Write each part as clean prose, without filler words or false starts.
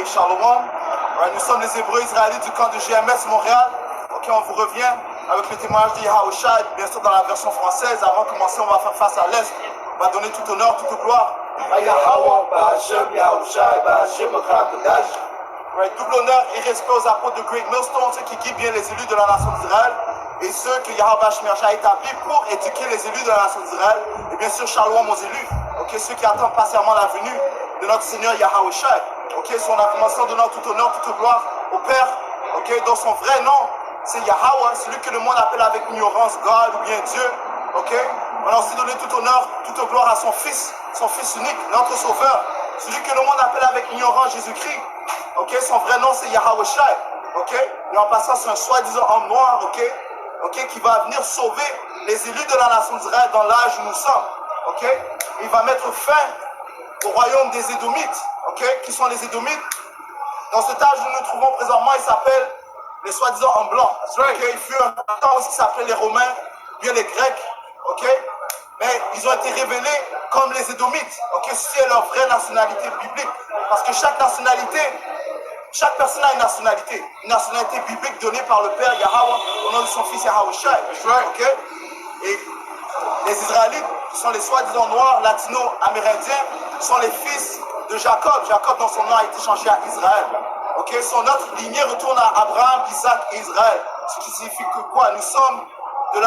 et Shalom. Nous sommes les Hébreux israélites du camp de GMS Montréal. Ok, on vous revient avec le témoignage de Yahaoshua, bien sûr dans la version française. Avant de commencer, on va faire face à l'Est. On va donner tout honneur, toute gloire. Double honneur et respect aux apôtres de Great Millstone, ceux qui guident bien les élus de la nation d'Israël et ceux que Yahweh Shmircha a établis pour éduquer les élus de la nation d'Israël. Et bien sûr, Shalom aux élus, ok, ceux qui attendent patiemment la venue de notre Seigneur Yahaoshua. Ok, si on a commencé en donnant tout honneur, toute gloire au Père, ok, dont son vrai nom, c'est Yahweh, celui que le monde appelle avec ignorance God ou bien Dieu. Ok, on a aussi donné tout honneur, toute gloire à son Fils unique, notre Sauveur, celui que le monde appelle avec ignorance Jésus-Christ. Ok, son vrai nom c'est Yahaoshua. Ok, et en passant c'est un soi-disant homme noir, ok, qui va venir sauver les élus de la nation d'Israël dans l'âge où nous sommes. Ok, il va mettre fin au royaume des Édomites, ok, qui sont les Édomites. Dans cet âge où nous nous trouvons présentement, ils s'appellent les soi-disant hommes blancs. Okay, il fut un temps aussi qui s'appelait les Romains, bien les Grecs, ok, mais ils ont été révélés comme les Édomites, ok, c'est leur vraie nationalité biblique, parce que chaque personne a une nationalité biblique donnée par le Père Yahweh au nom de son Fils Yahaoshua, ok, et les Israélites, qui sont les soi-disant noirs, latino-amérindiens, sont les fils de Jacob. Jacob, dans son nom, a été changé à Israël. Ok, notre lignée retourne à Abraham, Isaac et Israël. Ce qui signifie que quoi? Nous sommes de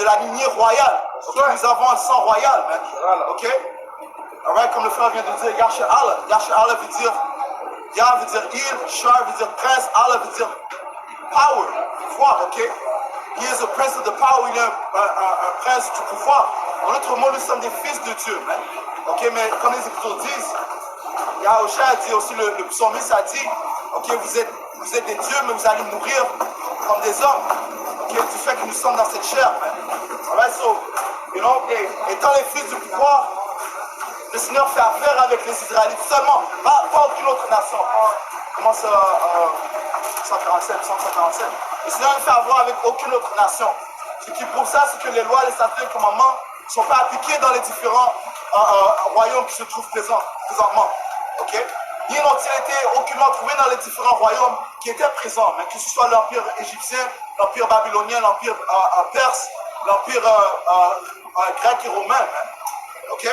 la lignée royale. Okay? Nous avons un sang royal. Ok, right, comme le frère vient de dire, Yahshua Allah. Yahshua Allah veut dire Yah veut dire il, Shar veut dire prince, Allah veut dire power, pouvoir. Ok, he is a prince of the power. Il est un prince du pouvoir. En d'autres mots, nous sommes des fils de Dieu. Ok, mais comme les Écritures disent, Yahaoshua a dit aussi, le psalmiste a dit, ok, vous êtes des dieux, mais vous allez mourir comme des hommes. Ok, du fait que nous sommes dans cette chair. Alright, so, étant les fils du pouvoir, le Seigneur fait affaire avec les Israélites seulement, pas aucune autre nation. Comment ça, 147. Le Seigneur ne fait avoir avec aucune autre nation. Ce qui prouve ça, c'est que les lois, les statuts et les commandements ne sont pas appliqués dans les différents royaumes qui se trouvent présentement. Okay? Ni n'ont-ils été aucunement trouvés dans les différents royaumes qui étaient présents, mais que ce soit l'empire égyptien, l'empire babylonien, l'empire perse, l'empire grec et romain. Ok?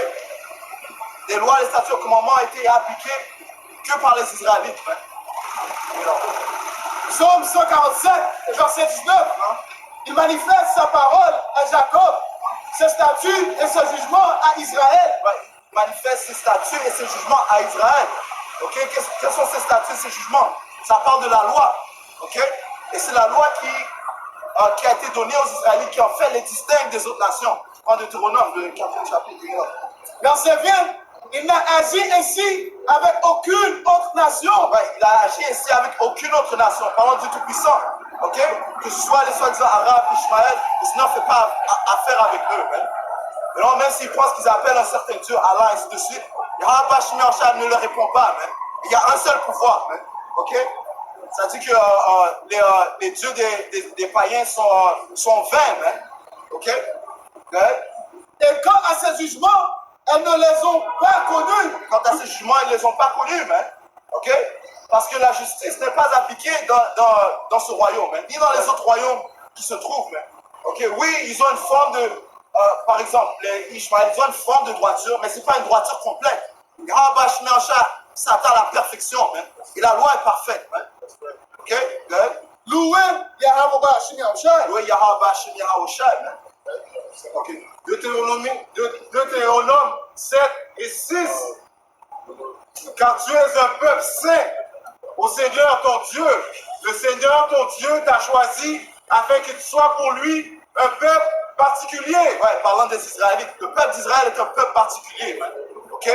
Les lois, les statuts et commandements ont été appliqués que par les Israélites. Psaume 147, verset 19. Il manifeste sa parole à Jacob, ses statuts et ses jugements à Israël. Il manifeste ses statuts et ses jugements à Israël. Okay? Quels sont ces statuts et ces jugements? Ça parle de la loi. Okay? Et c'est la loi qui a été donnée aux Israélites, qui en fait les distingue des autres nations. En Deutéronome, le 4e chapitre. Verset 20. Il n'a agi ainsi avec aucune autre nation. Il a agi ainsi avec aucune autre nation. Parlons du Tout-Puissant. Okay? Que ce soit les soi-disant Arabes, Ishmaël, le Seigneur ne fait pas affaire avec eux. Mais non, même s'ils pensent qu'ils appellent un certain Dieu, Allah, ainsi de suite, Yahweh Shmircha ne leur répond pas. Il y a un seul pouvoir. Okay? Ça dit que les dieux des païens sont vains. Okay? Et quant à ces jugements, elles ne les ont pas connus. Quant à ces jugements, ils ne les ont pas connus. Okay? Parce que la justice n'est pas appliquée dans ce royaume, ni dans les autres royaumes qui se trouvent. Okay? Oui, ils ont une forme de... par exemple, les Ishmaélites, ils ont une forme de droiture, mais ce n'est pas une droiture complète. Yahweh Shmircha s'attend à la perfection. Et la loi est parfaite. Ok? Good? Loué Yahweh Shmircha. Loué Yahweh Shmircha. Ok. Deutéronome 7 et 6. Car tu es un peuple saint au Seigneur ton Dieu. Le Seigneur ton Dieu t'a choisi afin que tu sois pour lui un peuple particulier. Ouais, parlant des Israélites, le peuple d'Israël est un peuple particulier. Ok?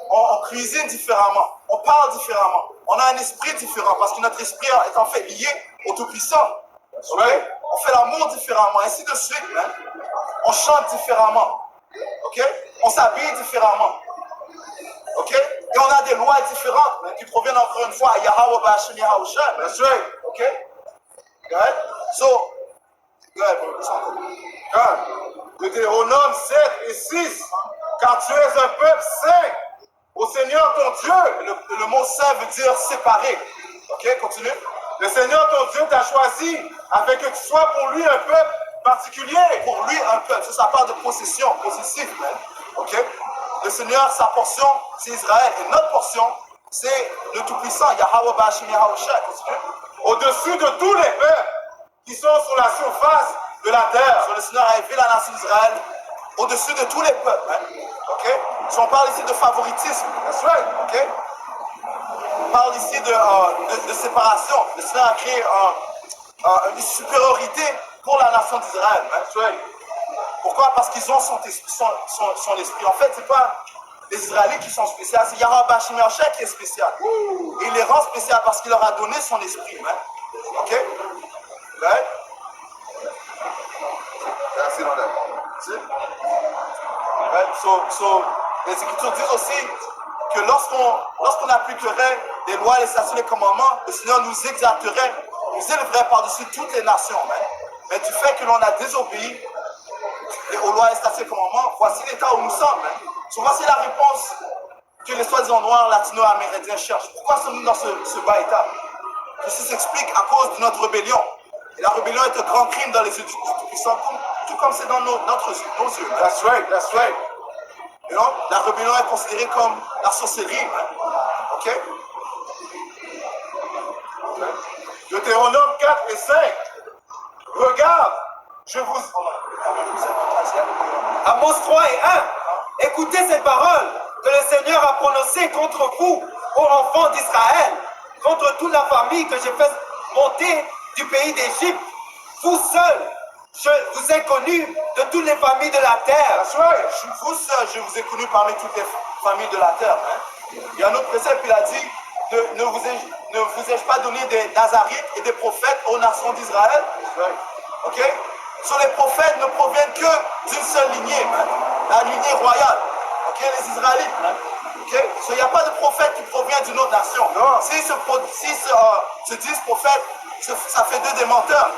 On cuisine différemment, on parle différemment, on a un esprit différent parce que notre esprit est en fait lié au Tout-Puissant. Okay? On fait l'amour différemment, ainsi de suite. On chante différemment. Okay? On s'habille différemment. Okay? Et on a des lois différentes qui proviennent encore une fois à Yahweh Bashim Yahaoshua. That's right. Okay? Good? So, good, bro. Deutéronome 7 et 6. Car tu es un peuple saint au Seigneur ton Dieu. Le mot saint veut dire séparé. Ok, continue. Le Seigneur ton Dieu t'a choisi afin que tu sois pour lui un peuple particulier. Pour lui, un peuple. Ça parle de possession, possessif, man. Ok. Le Seigneur, sa portion, c'est Israël. Et notre portion, c'est le Tout-Puissant, Yahweh Bashim Yahweh Shai. Continue. Au-dessus de tous les peuples qui sont sur la surface de la terre. So, le Seigneur a élevé la nation d'Israël au-dessus de tous les peuples. Hein? Ok? Si on parle ici de favoritisme, That's right. ok? On parle ici de séparation. Le Seigneur a créé une supériorité pour la nation d'Israël. Hein? That's right. Pourquoi? Parce qu'ils ont son esprit. En fait, c'est pas les Israélites qui sont spéciaux, c'est Yahweh Bashim Yahweh qui est spécial. Et il les rend spéciaux parce qu'il leur a donné son esprit. Hein? Ok? Right? That's it on that. See? Right? So, les Écritures disent aussi que lorsqu'on appliquerait les lois, les statuts, les commandements, le Seigneur nous exalterait, nous élèverait par-dessus toutes les nations. Hein? Mais du fait que l'on a désobéi aux lois, les statuts, les commandements, voici l'état où nous sommes. Hein? So, voici la réponse que les soi-disant noirs, latino-amérindiens cherchent. Pourquoi sommes-nous dans ce bas état? Ceci s'explique à cause de notre rébellion. Et la rébellion est un grand crime dans les yeux du Tout-Puissant, tout comme c'est dans nos yeux. Hein? That's right. That's right. You know? La rébellion est considérée comme la sorcellerie. Hein? Ok? Deutéronome 4 et 5. Regarde, je vous... Amos 3 et 1. Écoutez ces paroles que le Seigneur a prononcées contre vous, ô enfants d'Israël, contre toute la famille que j'ai fait monter du pays d'Égypte. Vous seuls, je vous ai connus de toutes les familles de la terre. That's right. Vous seul, je vous ai connu parmi toutes les familles de la terre. Hein? Il y a un autre précepte, il a dit, ne vous ai-je pas donné des Nazarites et des prophètes aux nations d'Israël? Right. Ok? Sur les prophètes ne proviennent que d'une seule lignée, hein? La lignée royale. Ok? Les Israélites. Hein? Ok? Il n'y a pas de prophète qui provient d'une autre nation. Non. S'ils se disent prophètes, ça fait d'eux des menteurs.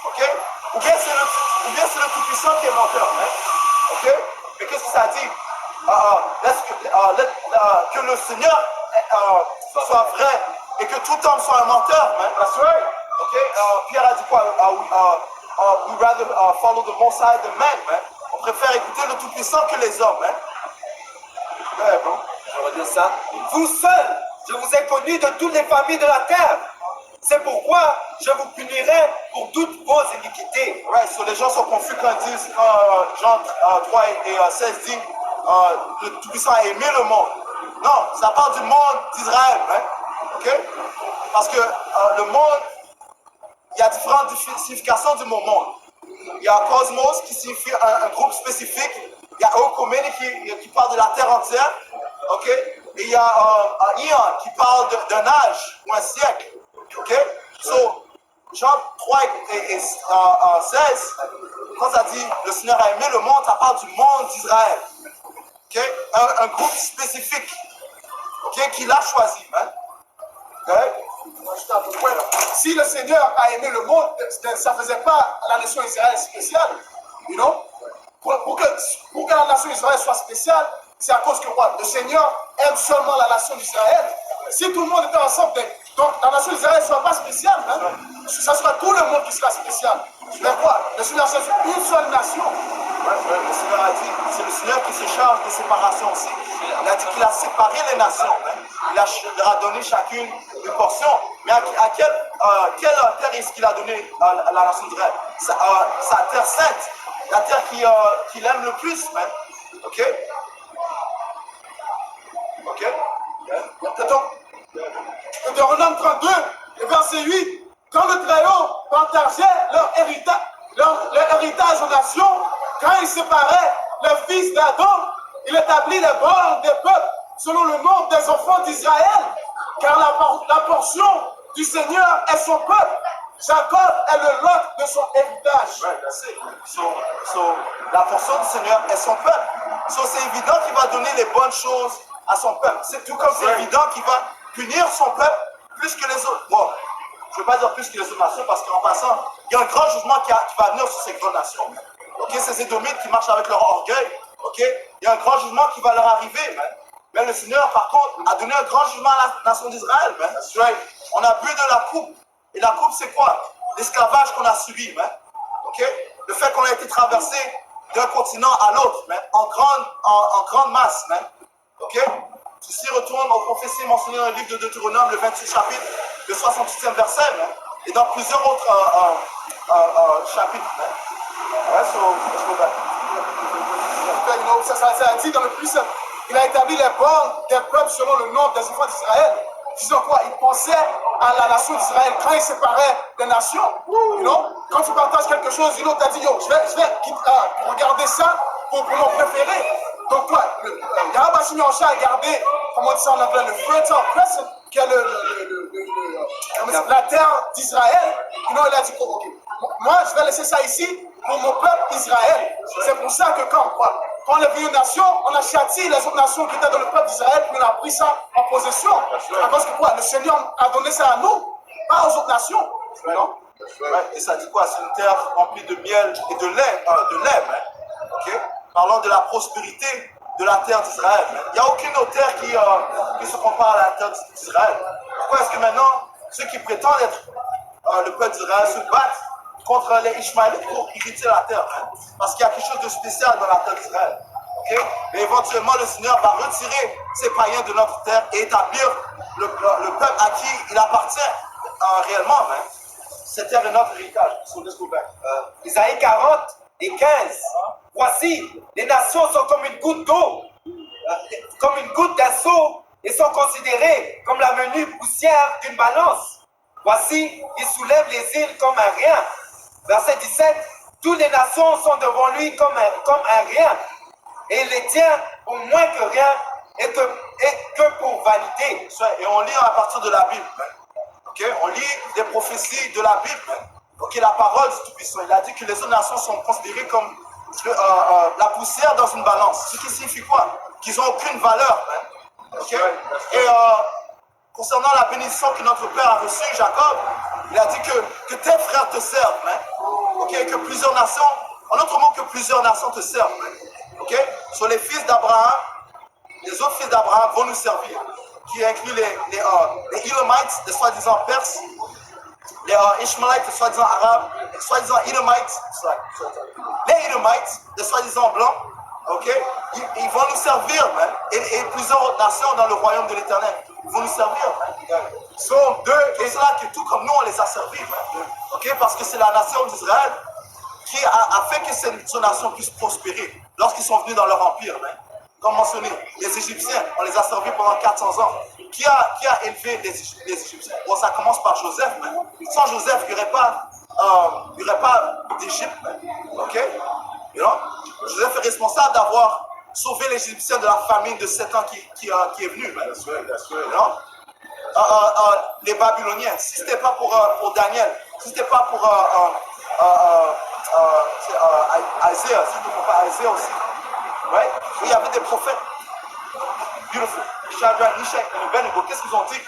Ok? Ou bien c'est le Tout-Puissant qui est menteur. Hein? Ok? Mais qu'est-ce que ça dit? Que le Seigneur soit vrai et que tout homme soit un menteur. Hein? That's right. Ok? Pierre a dit quoi? We rather follow the Most High than men. Hein? On préfère écouter le Tout-Puissant que les hommes. Hein? Ouais, bon. Je redis ça. Vous seuls, je vous ai connus de toutes les familles de la terre. C'est pourquoi je vous punirai pour toutes vos iniquités. Ouais, so les gens sont confus quand ils disent, Jean 3 et 16 dit, le Tout-Puissant a aimé le monde. Non, ça parle du monde d'Israël. Hein? Ok? Parce que le monde, il y a différentes significations du mot monde. Il y a cosmos qui signifie un groupe spécifique. Il y a Okomene qui parle de la terre entière. Ok? Et il y a Ion qui parle d'un âge ou un siècle. Ok? So, Jean 3 et 16, quand ça dit le Seigneur a aimé le monde, ça parle du monde d'Israël. Ok? Un groupe spécifique. Ok? Qu'il a choisi. Hein? Okay? Si le Seigneur a aimé le monde, ça ne faisait pas la nation Israël spéciale. You know? Pour que la nation Israël soit spéciale, c'est à cause que quoi? Le Seigneur aime seulement la nation d'Israël. Si tout le monde était ensemble, donc la nation d'Israël ne sera pas spéciale. Hein? Ça sera tout le monde qui sera spécial. Mais quoi? Le Seigneur c'est une seule nation. Le Seigneur a dit, c'est le Seigneur qui se charge de séparation aussi. Il a dit qu'il a séparé les nations. Hein? Il leur a donné chacune une portion. Mais à quelle terre est-ce qu'il a donné à la nation d'Israël? Sa terre sainte. La terre qu'il aime le plus. Hein? Ok? Ok? Donc, Deutéronome 32, verset 8, quand le Très-Haut partageait leur héritage aux nations, quand il séparait les fils d'Adam, il établit les bornes des peuples selon le nombre des enfants d'Israël, car la portion du Seigneur est son peuple. Jacob est le lot de son héritage. Right, that's it. So, la portion du Seigneur est son peuple. So, c'est évident qu'il va donner les bonnes choses à son peuple. C'est tout comme c'est évident qu'il va punir son peuple plus que les autres. Bon, je ne veux pas dire plus que les autres nations parce qu'en passant, il y a un grand jugement qui va venir sur ces grandes nations. Ok, ces Édomites qui marchent avec leur orgueil. Ok, il y a un grand jugement qui va leur arriver. Man. Mais le Seigneur, par contre, a donné un grand jugement à la nation d'Israël. That's right. On a bu de la coupe. Et la coupe, c'est quoi? L'esclavage qu'on a subi. Okay? Le fait qu'on a été traversé d'un continent à l'autre, en grande masse. Okay? Ceci retourne aux prophéties mentionnées dans le livre de Deutéronome, le 28 chapitre, le 68e verset, et dans plusieurs autres chapitres. Ouais, so, let's go back. Ça dit dans le plus simple. Il a établi les bornes des peuples selon le nombre des enfants d'Israël. Disons quoi? Il pensait à la nation d'Israël quand il séparait des nations. You know? Quand tu partages quelque chose, une autre t'a dit, yo, je vais regarder ça pour mon préféré. Donc quoi? Yahweh Shimon a gardé, comment on dit ça en anglais, le Fertile Crescent, qui est la terre d'Israël. You know, il a dit, ok, moi je vais laisser ça ici pour mon peuple Israël. C'est pour ça que quand on est venu aux nations, on a châtié les autres nations qui étaient dans le peuple d'Israël, puis on a pris ça en possession. Parce que quoi? Le Seigneur a donné ça à nous, pas aux autres nations. Non? Et ça dit quoi? C'est une terre remplie de miel et de lait. Okay? Parlant de la prospérité de la terre d'Israël. Il n'y a aucune autre terre qui se compare à la terre d'Israël. Pourquoi est-ce que maintenant, ceux qui prétendent être le peuple d'Israël se battent contre les Ishmaélites pour hériter la terre? Parce qu'il y a quelque chose de spécial dans la terre d'Israël. Okay? Mais éventuellement, le Seigneur va retirer ces païens de notre terre et établir le peuple à qui il appartient réellement. Cette terre est notre héritage. So let's go back. Isaïe 40 et 15. Voici, les nations sont comme une goutte d'eau, comme une goutte d'un seau, et sont considérées comme la menue poussière d'une balance. Voici, il soulève les îles comme un rien. Verset 17. Toutes les nations sont devant lui comme un rien, et il les tient pour moins que rien et que pour vanité. Et on lit à partir de la Bible. Okay? On lit des prophéties de la Bible. Okay? La parole du Tout-Puissant. Il a dit que les autres nations sont considérées comme la poussière dans une balance. Ce qui signifie quoi? Qu'ils n'ont aucune valeur. Okay? Et concernant la bénédiction que notre Père a reçue, Jacob, il a dit que tes frères te servent. Okay? Que plusieurs nations, en autre mot, que plusieurs nations te servent. Okay? Sur les fils d'Abraham, les autres fils d'Abraham vont nous servir. Qui inclut les Edomites, les soi-disant Perses, les Ishmaelites, les soi-disant Arabes, les soi-disant Edomites, les Edomites, les soi-disant Blancs, okay? Ils vont nous servir, et plusieurs autres nations dans le royaume de l'Éternel, ils vont nous servir. Sont deux, et c'est là que tout comme nous, on les a servis, okay? Parce que c'est la nation d'Israël qui a fait que cette nation puisse prospérer lorsqu'ils sont venus dans leur empire. Comme mentionné, les Égyptiens, on les a servis pendant 400 ans. Qui a élevé les Égyptiens? Bon, ça commence par Joseph. Sans Joseph, il n'y aurait pas d'Égypte. Ok? You know? Joseph est responsable d'avoir sauvé les Égyptiens de la famine de 7 ans qui est venue. You know? Les Babyloniens, si ce n'était pas pour Daniel, si ce n'était pas pour Isaiah, si ce n'était pas Isaiah aussi. Right? Il y avait des prophètes. Beautiful. Shadrach, Meshach et Abednego, qu'est-ce qu'ils ont dit?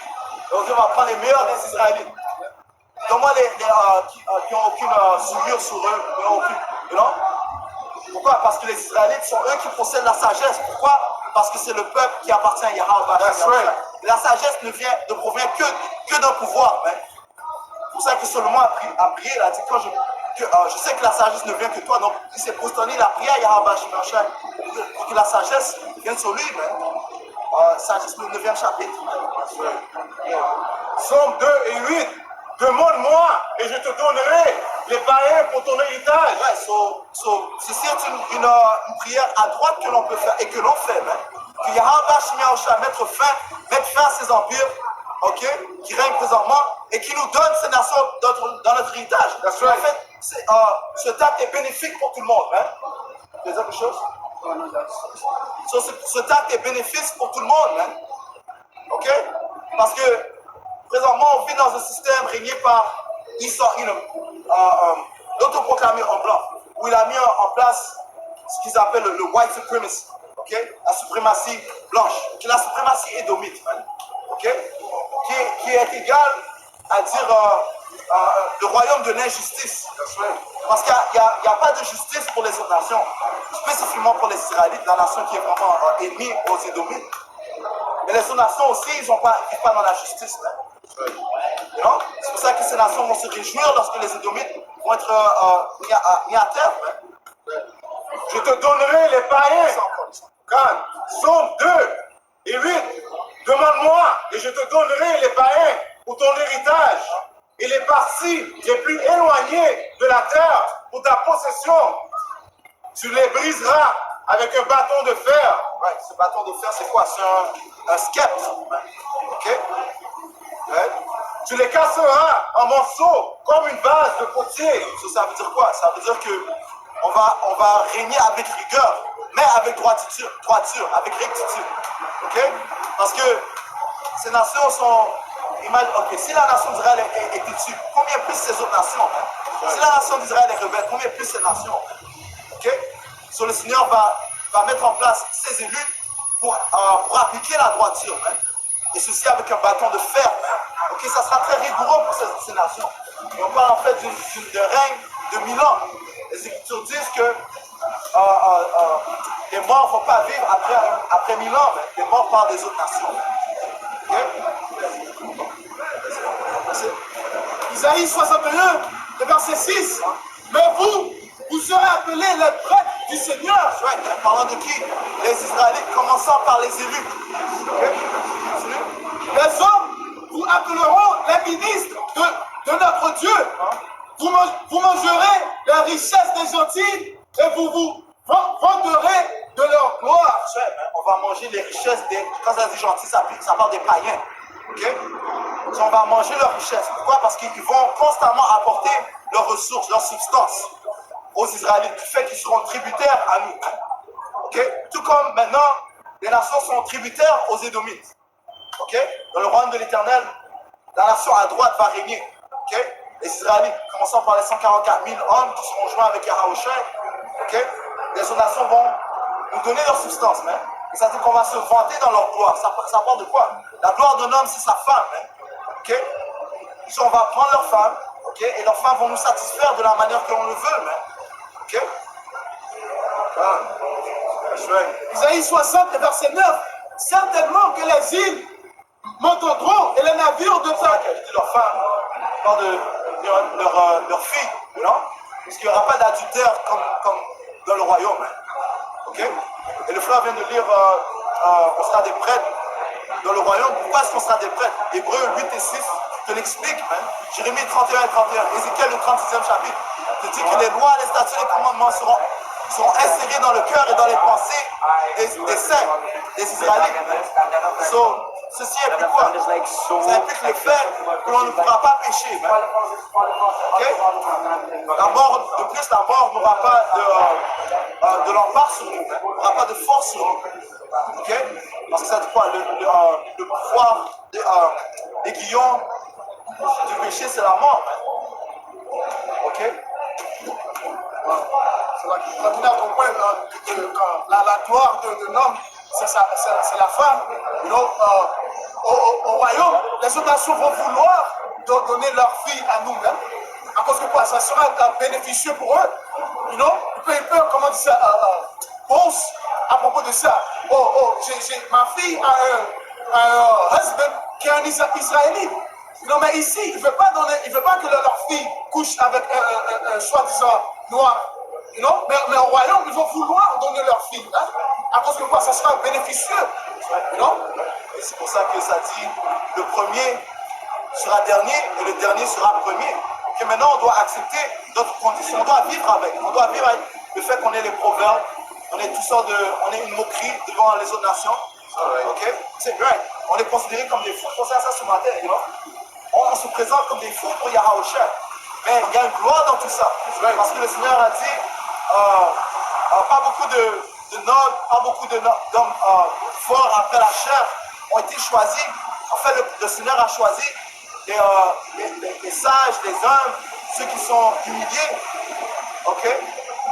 Ils ont dit, on va prendre les meilleurs des Israélites. Donne-moi qui n'ont aucune souillure sur eux. You know? Pourquoi? Parce que les Israélites sont eux qui possèdent la sagesse. Pourquoi? Parce que c'est le peuple qui appartient à Yahweh. La sagesse ne provient que d'un pouvoir. C'est pour ça que Salomon a prié. Il a dit, je sais que la sagesse ne vient que toi, donc il s'est positionné, il a prié à Yahweh pour que la sagesse vienne sur lui. Sagesse, le 9e chapitre. Somme 2 et 8. Demande-moi et je te donnerai les païens pour ton héritage. Ceci est une prière à droite que l'on peut faire et que l'on fait. Que Yahweh mette fin à ces empires, okay, qui règnent présentement et qui nous donne ces nations dans notre héritage. En fait, ce acte est bénéfique pour tout le monde. Tu veux dire quelque chose? Ce acte est bénéfique pour tout le monde. Ok? Parce que présentement, on vit dans un système régné par Esau Edom, l'autoproclamé en blanc, où il a mis en place ce qu'ils appellent le white supremacy, okay? La suprématie blanche, qui est la suprématie édomite, okay? qui est égale à dire le royaume de l'injustice. Parce qu'il n'y a pas de justice pour les autres nations, spécifiquement pour les Israélites, la nation qui est vraiment ennemie aux Édomites. Mais les autres nations aussi, ils ne vivent pas dans la justice. Non? C'est pour ça que ces nations vont se réjouir lorsque les Édomites vont être mis à terre. Je te donnerai les païens. Calme. Somme 2 et 8. Demande-moi et je te donnerai les païens pour ton héritage et les parties les plus éloignées de la terre pour ta possession. Tu les briseras avec un bâton de fer. Ouais, ce bâton de fer, c'est quoi? C'est un sceptre. Ok? Ouais. Tu les casseras en morceaux comme une vase de potier. Ça veut dire quoi? Ça veut dire que on va régner avec rigueur, mais avec droiture, avec rectitude. Ok? Parce que ces nations sont... Ok, si la nation d'Israël est têtue, combien plus ces autres nations? Hein? Si la nation d'Israël est rebelle, combien plus ces nations? Ok? So, le Seigneur va mettre en place ses élus pour appliquer la droiture. Hein? Et ceci avec un bâton de fer. Hein? Ok, ça sera très rigoureux pour ces nations. Et on parle en fait de règne de 1000 ans. Les Écritures disent que les morts ne vont pas vivre après 1000 ans, mais les morts par des autres nations. Okay? Isaïe 61, le verset 6. Mais vous serez appelés les prêtres du Seigneur. Ouais, parlant de qui? Les Israélites, commençant par les élus. Okay? Les hommes vous appelleront les ministres de notre Dieu. Vous mangerez la richesse des gentils et vous vanterez de leur gloire. On va manger les richesses des... Quand ça dit gentil, ça parle des païens. Okay? Donc, on va manger leurs richesses. Pourquoi? Parce qu'ils vont constamment apporter leurs ressources, leurs substances aux Israélites, du fait qu'ils seront tributaires à nous. Okay? Tout comme maintenant, les nations sont tributaires aux Édomites. Okay? Dans le royaume de l'Éternel, la nation à droite va régner. Okay? Les Israélites, commençant par les 144 000 hommes qui seront joints avec Yahaoshai, okay? Les autres nations vont nous donner leur substance. Hein? Et ça veut dire qu'on va se vanter dans leur gloire. Ça parle de quoi? La gloire d'un homme, c'est sa femme. Hein? Okay? So, on va prendre leurs femmes, okay? Et leurs femmes vont nous satisfaire de la manière que l'on le veut. Hein? Okay? Isaïe 60, verset 9. Certainement que les îles m'entendront et les navires de ta... Leurs femmes, parle de leurs filles, non? Parce qu'il n'y aura pas d'adultère comme dans le royaume. Hein? Okay? Et le frère vient de lire, on sera des prêtres dans le royaume. Pourquoi est-ce qu'on sera des prêtres? Hébreux 8 et 6 te l'explique. Hein? Jérémie 31 et 31, Ézéchiel le 36e chapitre, te dit que les lois, les statuts, les commandements seront insérés dans le cœur et dans les pensées des saints, des Israélites. So, ceci implique quoi? Ça implique le fait que l'on ne pourra pas pécher. Hein? Okay? La mort, de plus, la mort n'aura pas de l'empare sur nous, hein? N'aura pas de force sur nous. Okay? Parce que ça dit quoi? Le pouvoir aiguillon du péché, c'est la mort. Hein? Ok? C'est là qu'on a compris que la gloire d'un homme, c'est la femme. Donc, au royaume, les autres nations vont vouloir donner leur fille à nous-mêmes. À cause que quoi? Ça sera bénéficieux pour eux. Ils peuvent, comment dire ça, pense à propos de ça. Ma fille a un husband qui est un Israélite. Non, mais ici, il ne veut pas que leur fille couche avec un soi-disant noir. Mais au royaume, ils vont vouloir donner leur fille. Hein? À cause que quoi? Ça sera bénéficieux. Et c'est pour ça que ça dit le premier sera dernier et le dernier sera premier. Et maintenant, on doit accepter d'autres conditions. On doit vivre avec. On doit vivre avec le fait qu'on est les proverbes. On est on est une moquerie devant les autres nations. Ok? C'est vrai. On est considérés comme des fous. Je pensais à ça ce matin. On se présente comme des fous pour Yahaoshai. Mais il y a une gloire dans tout ça. Parce que le Seigneur a dit pas beaucoup de nobles, pas beaucoup d'hommes forts après la chair ont été choisis. En fait, le Seigneur a choisi les sages, les humbles, ceux qui sont humiliés, okay,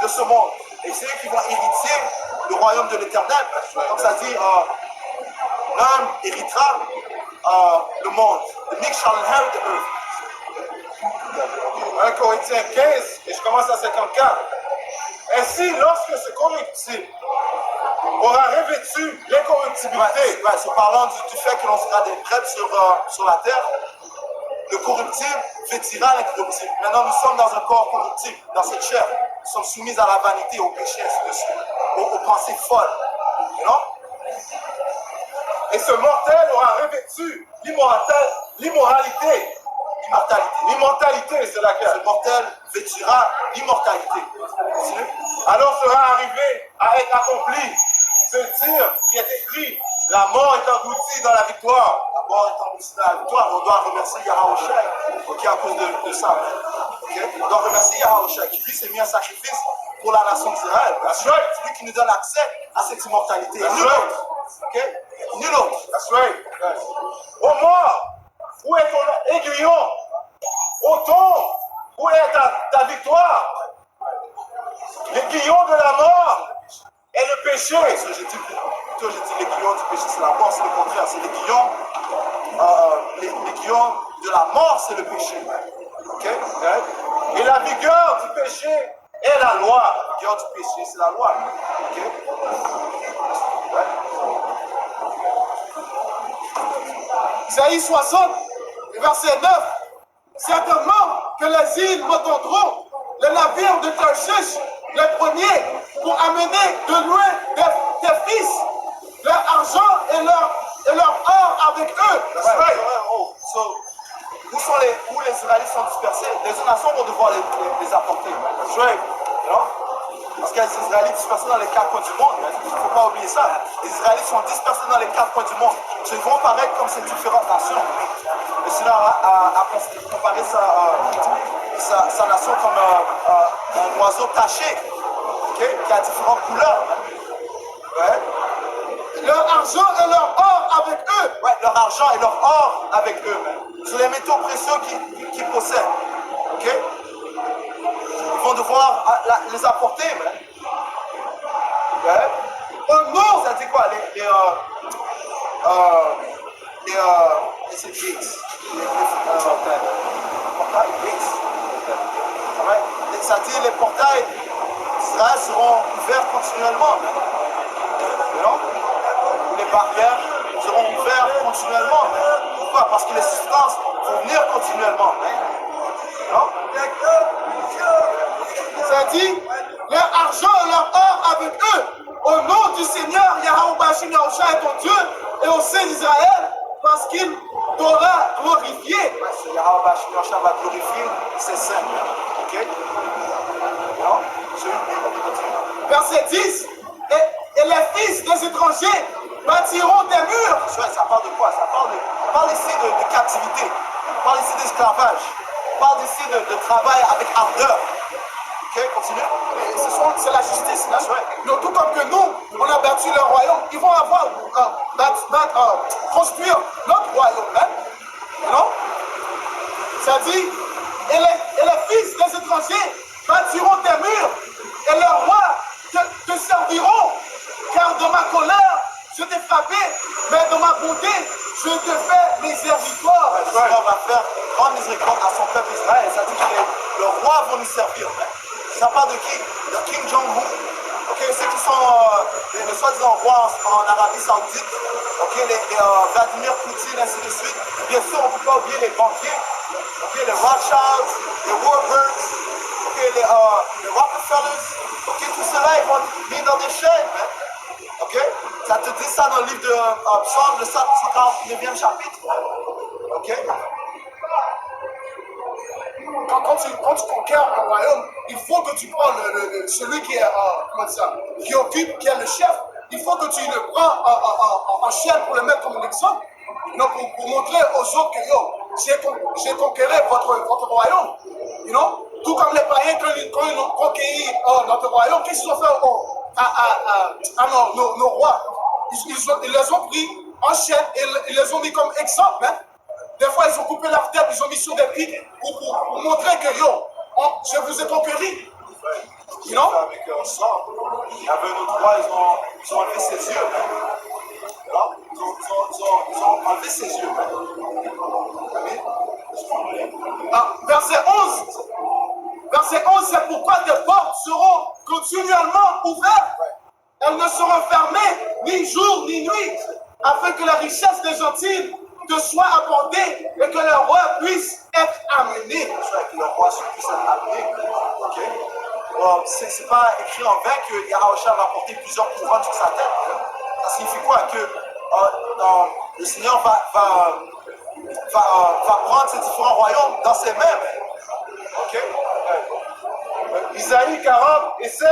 de ce monde. Et c'est eux qui vont hériter le royaume de l'Éternel. Comme ça dit, l'homme héritera le monde. The meek shall inherit the earth. 1 Corinthiens 15, et je commence à 54. Ainsi, lorsque ce corruptible aura revêtu l'incorruptibilité. Parlant du fait que l'on sera des prêtres sur la terre, le corruptible vêtira l'incorruptible. Maintenant, nous sommes dans un corps corruptible, dans cette chair. Nous sommes soumis à la vanité, au péché, ainsi de suite, aux pensées folles. Non? Et ce mortel aura revêtu l'immoralité. L'immortalité, c'est laquelle? Ce mortel vêtira l'immortalité. Alors sera arrivé à être accompli ce tir qui est écrit: la mort est engloutie dans la victoire. La mort est engloutie dans la victoire. On doit remercier Yahweh à cause de ça. Okay? On doit remercier Yahweh qui lui s'est mis en sacrifice pour la nation d'Israël. That's right. C'est lui qui nous donne accès à cette immortalité. That's Nul right. autre. Okay? Nul autre. That's right. Ô mort, où est ton aiguillon? Ô tombe, où est ta victoire? L'aiguillon de la mort est le péché. J'ai dit l'aiguillon du péché, c'est la mort, c'est le contraire. C'est l'aiguillon de la mort, c'est le péché. Okay? Et la vigueur du péché est la loi. La vigueur du péché, c'est la loi. Okay? Isaïe 60, verset 9. Certainement que les îles m'entendront, les navires de Tarshish, les premiers, pour amener de loin des fils, leur argent et leur or avec eux. That's right. So, où les Israélites sont dispersés, les autres nations vont devoir les apporter. That's right. You know? Parce qu'il y a des Israélites dispersés dans les quatre coins du monde. Il ne faut pas oublier ça. Les Israélites sont dispersés dans les quatre coins du monde. Ils vont paraître comme ces différentes nations. Le Seigneur a comparé sa nation comme un oiseau taché, okay, qui a différentes couleurs. Ouais. Leur argent et leur or avec eux. Ouais, leur argent et leur or avec eux. C'est les métaux précieux qu'ils possèdent. Okay? Ils vont devoir les apporter. Ouais. Au nom, Ça dit quoi? Les gates. Ça dit les portails d'Israël seront ouverts continuellement. Non? Les barrières seront ouvertes continuellement. Pourquoi? Parce que les substances vont venir continuellement. Non? ça dit, leur argent et leur or avec eux. Au nom du Seigneur, Yahweh Bashim Yahusha est ton Dieu, et au sein d'Israël, parce qu'il t'aura glorifié. Yahweh Bashim Yahusha va glorifier ses saints. Ok? Non? Verset 10. Et les fils des étrangers bâtiront des murs. Ça parle de quoi? Ça parle ici de captivité. Ça parle ici d'esclavage. Ça parle ici de travail avec ardeur. Ok, continue. C'est la justice. Là. Donc, tout comme que nous, on a bâti leur royaume, ils vont avoir construire notre royaume. Hein? Non? Ça dit, et les fils des étrangers bâtiront des murs, et leurs rois te serviront, car dans ma colère, je t'ai frappé, mais dans ma bonté, je te fais miséricorde. Le Seigneur va faire grande miséricorde à son peuple Israël. Ça dit que le roi va nous servir. Ça parle de qui? De Kim Jong-un. Okay, ceux qui sont les soi-disant rois en Arabie Saoudite, okay, les Vladimir Poutine, ainsi de suite. Bien sûr, on ne peut pas oublier les banquiers, okay, les Rothschilds, les Warburgs, okay, les Rockefellers. Okay, tout cela, ils vont être mis dans des chaînes. Okay? Ça te dit ça dans le livre de Psaume, le 149e chapitre. Ok? Quand tu conquiers un royaume, il faut que tu prends celui qui est, qui occupe, qui est le chef. Il faut que tu le prends en chaîne pour le mettre comme exemple. Non, pour montrer aux autres que j'ai conquéré votre royaume. You know? Tout comme les païens, quand ils ont conquéri notre royaume, qu'est-ce qu'ils ont fait nos rois? Ils les ont pris en chaîne et ils les ont mis comme exemple. Hein? Des fois, ils ont coupé leur tête, ils ont mis sur des pics pour montrer que je vous ai conquéri. You know? Avec un sort. Il y avait un autre roi, ils ont enlevé ses yeux. Ils ont enlevé ses yeux. Verset 11. Verset 11, c'est pourquoi tes portes seront continuellement ouvertes elles ne seront fermées ni jour ni nuit, afin que la richesse des gentils te soit apportée et que le roi puisse être amené. Que le roi puisse être amené. Ok? Bon, c'est pas écrit en vain que Yahushua va porter plusieurs couronnes sur sa tête. Ça signifie quoi? Que le Seigneur va prendre ces différents royaumes dans ses mains. Ok? Isaïe 40 et 16.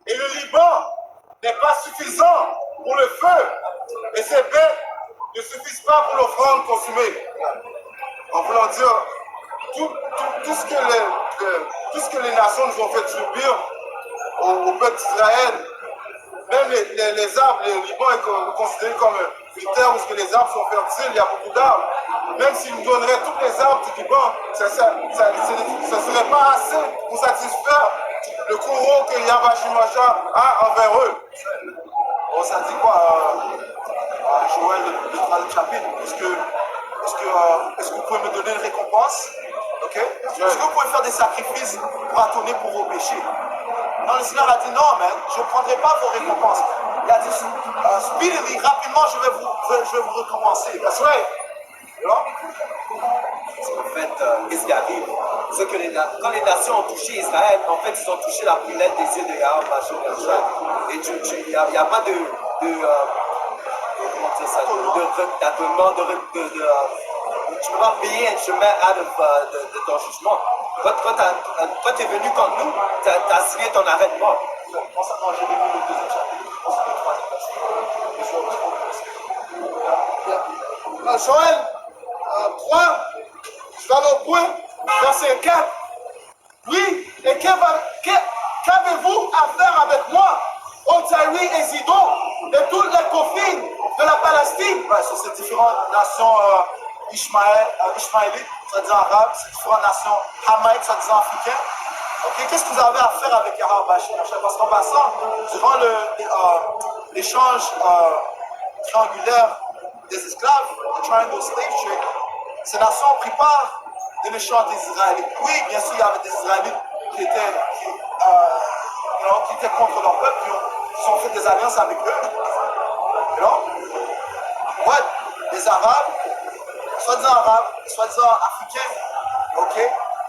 Et le Liban n'est pas suffisant pour le feu, et ses bêtes ne suffisent pas pour l'offrande consumée. En voulant dire, tout ce que les nations nous ont fait subir au peuple d'Israël, même les arbres, le Liban est considéré comme une terre où les arbres sont fertiles, il y a beaucoup d'arbres. Même s'ils nous donneraient tous les arbres du Liban, ce ne serait pas assez pour satisfaire le courroux que Yahweh a envers eux. Bon, ça dit quoi, Joël, le 3e chapitre? Est-ce que vous pouvez me donner une récompense? Ok? Est-ce que vous pouvez faire des sacrifices pour attourner pour vos péchés? Non, le Seigneur a dit non, man, je ne prendrai pas vos récompenses. Il a dit, speedily, rapidement, je vais vous récompenser. That's right. You know? En fait, qu'est-ce qui arrive? C'est que quand les nations ont touché Israël, en fait, ils ont touché la prunelle des yeux de Yahweh. Et il n'y a pas d'attonnement, tu ne peux pas payer un chemin de ton jugement. Quand tu es venu contre nous, tu as signé ton arrêt de mort. Concernant Jérémie, le 2e chapitre, Joël 3, je vais au point, verset 4. Oui, et qu'avez-vous à faire avec moi, ô Tyri et Zidon, et toutes les confines de la Palestine? Ouais, sur ces différentes nations ishmaélites, c'est-à-dire arabes, ces différentes nations hamaïtes, c'est-à-dire africaines. Ok, qu'est-ce que vous avez à faire avec Yahweh? Parce qu'en passant, durant l'échange triangulaire des esclaves, le Triangle Slave Trade, ces nations ont pris part de l'échange des Israélites. Oui, bien sûr, il y avait des Israélites qui étaient contre leur peuple, qui ont fait des alliances avec eux. Ouais, les Arabes, soi-disant africains, ok,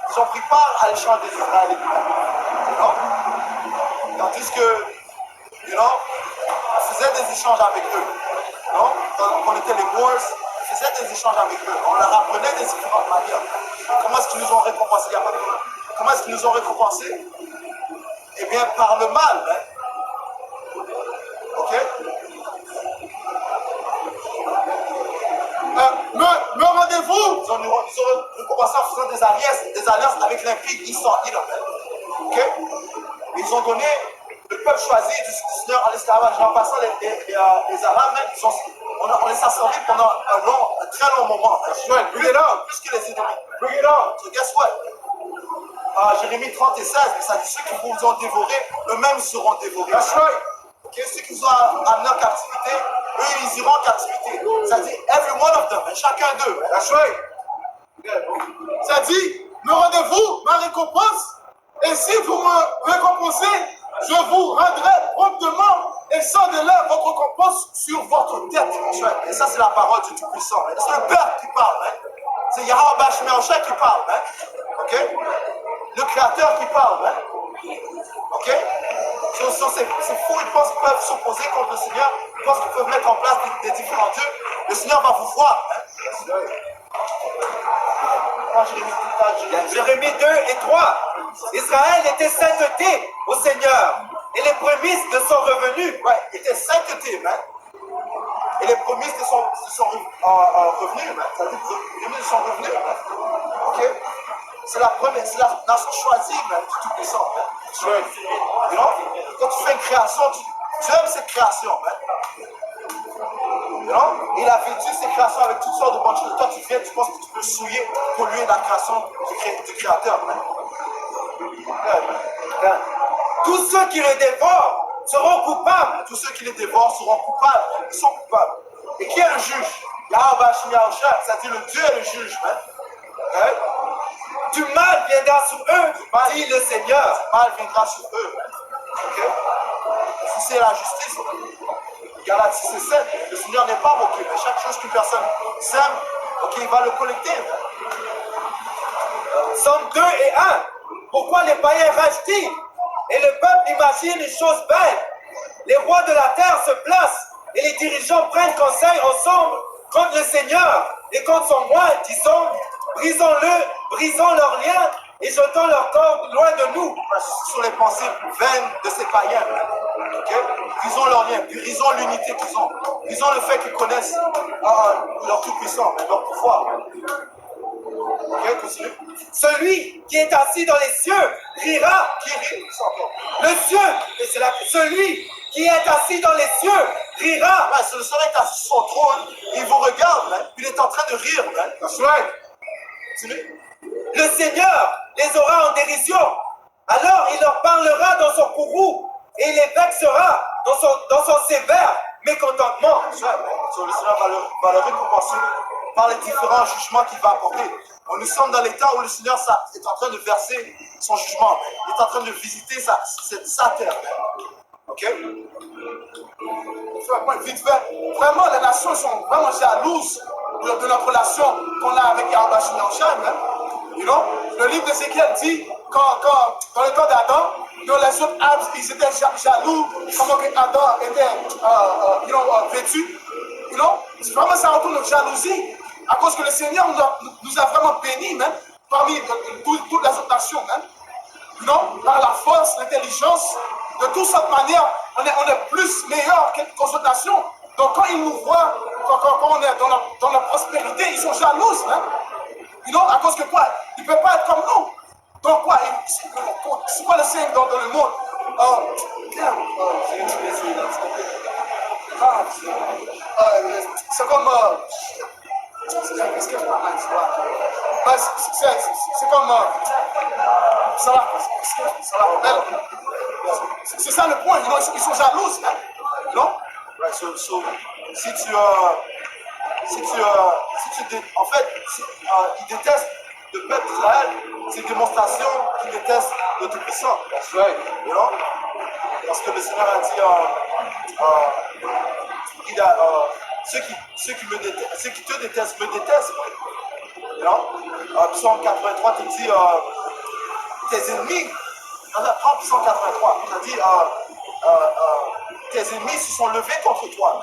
ils ont pris part à l'échange des Israélites. Tandis que, on faisait des échanges avec eux. Quand on était les Moors, on faisait des échanges avec eux. On leur apprenait des différentes manières. Comment est-ce qu'ils nous ont récompensés? Il n'y a pas de problème. Comment est-ce qu'ils nous ont récompensés? Eh bien, par le mal. Hein? Ok? Me rendez-vous? Ils ont récompensé en faisant des alliances avec l'impie Israël. Ok? Ils ont donné le peuple choisi du Seigneur en esclavage. En passant, les Arabes, même, on les a servis pendant un très long moment. Plus que les Édomites. Bring it on. So guess what? Jérémie 30 et 16, ça dit ceux qui vous ont dévoré, eux-mêmes seront dévorés. That's right. Okay? Ceux qui vous ont amenés en captivité, eux, ils iront en captivité. Ça dit every one of them, chacun d'eux. That's right. Ça dit, me rendez-vous ma récompense, et si vous me récompensez, je vous rendrai promptement et sans délai votre récompense sur votre tête. Et ça, c'est la parole du Tout-Puissant. C'est le Père qui parle. Hein? C'est Yahweh Shmeosha qui parle. Hein? Okay? Le Créateur qui parle. Hein? Ok? C'est fou, ils pensent qu'ils peuvent s'opposer contre le Seigneur. Ils pensent qu'ils peuvent mettre en place des différents dieux. Le Seigneur va vous voir. Hein? Jérémie 2 et 3. Israël était sainteté au Seigneur et les prémices de son revenu. Ouais, il était sainteté, man. Et les prémices de son revenu, man. C'est-à-dire que les prémices de son revenu, man. Ok? C'est la nation choisie, man, du Tout-Puissant, man. Quand tu fais une création, tu aimes cette création, man. Il a vécu ses créations avec toutes sortes de bonnes choses. Toi, tu viens, tu penses que tu peux souiller, polluer la création du Créateur, man. Tous ceux qui le dévorent seront coupables. Tous ceux qui les dévorent seront coupables. Ils sont coupables. Et qui est le juge? Yahweh Shmeosha, c'est-à-dire le Dieu est le juge, man. Okay? Du mal viendra sur eux, dit le Seigneur. Du mal viendra sur eux. Ok? c'est la justice. Galates 6 et 7, le Seigneur n'est pas moqué, mais chaque chose qu'une personne sème, ok, il va le collecter. Somme 2 et 1. Pourquoi les païens rachent-ils et le peuple imagine une chose belle? Les rois de la terre se placent et les dirigeants prennent conseil ensemble contre le Seigneur et contre son roi, disons, brisons leurs liens et jetons leur corps loin de nous. Ce sont les pensées vaines de ces païens. Okay? Brisons leurs liens, brisons l'unité qu'ils ont. Brisons le fait qu'ils connaissent leur tout-puissant, leur pouvoir. Ok, continue. Celui qui est assis dans les cieux rira. Qui rit? Le cieux, et c'est là, celui qui est assis dans les cieux rira. Ouais, le Seigneur est assis sur son trône, il vous regarde, hein, il est en train de rire. Hein. That's right. Continue. Le Seigneur les aura en dérision. Alors il leur parlera dans son courroux et il les vexera dans son sévère mécontentement. Le Seigneur va le récompenser par les différents jugements qu'il va apporter. Nous sommes dans l'état où le Seigneur est en train de verser son jugement. Il est en train de visiter sa terre. Ok? Vite fait, vraiment, les nations sont vraiment jalouses de notre relation qu'on a avec Yahweh Shemyanshem. You know? Le livre d'Ézéchiel dit, dans le temps d'Adam, les autres âmes, ils étaient jaloux, comment que Adam était vêtu. You know? Vraiment, ça retourne de jalousie, à cause que le Seigneur nous a vraiment bénis, même, parmi toutes les autres nations. Même. You know? Par la force, l'intelligence, de toute cette manière, on est plus meilleur qu'aux autres nations. Donc quand ils nous voient, quand on est dans la prospérité, ils sont jaloux. Hein? You know, à cause que quoi? Ils ne peuvent pas être comme nous. Donc quoi? C'est quoi le signe dans le monde? C'est comme... Qu'est-ce que je parle? C'est comme... C'est ça le point, ils sont jaloux, non? Ouais, si tu en fait, ils détestent le peuple d'Israël, c'est une démonstration qu'ils détestent le Tout-Puissant. Right. You know? Parce que le Seigneur a dit, ceux qui te détestent me détestent. You know? Psaume 83 te dit, tes ennemis, prends Psaume 83, il a dit, tes ennemis se sont levés contre toi.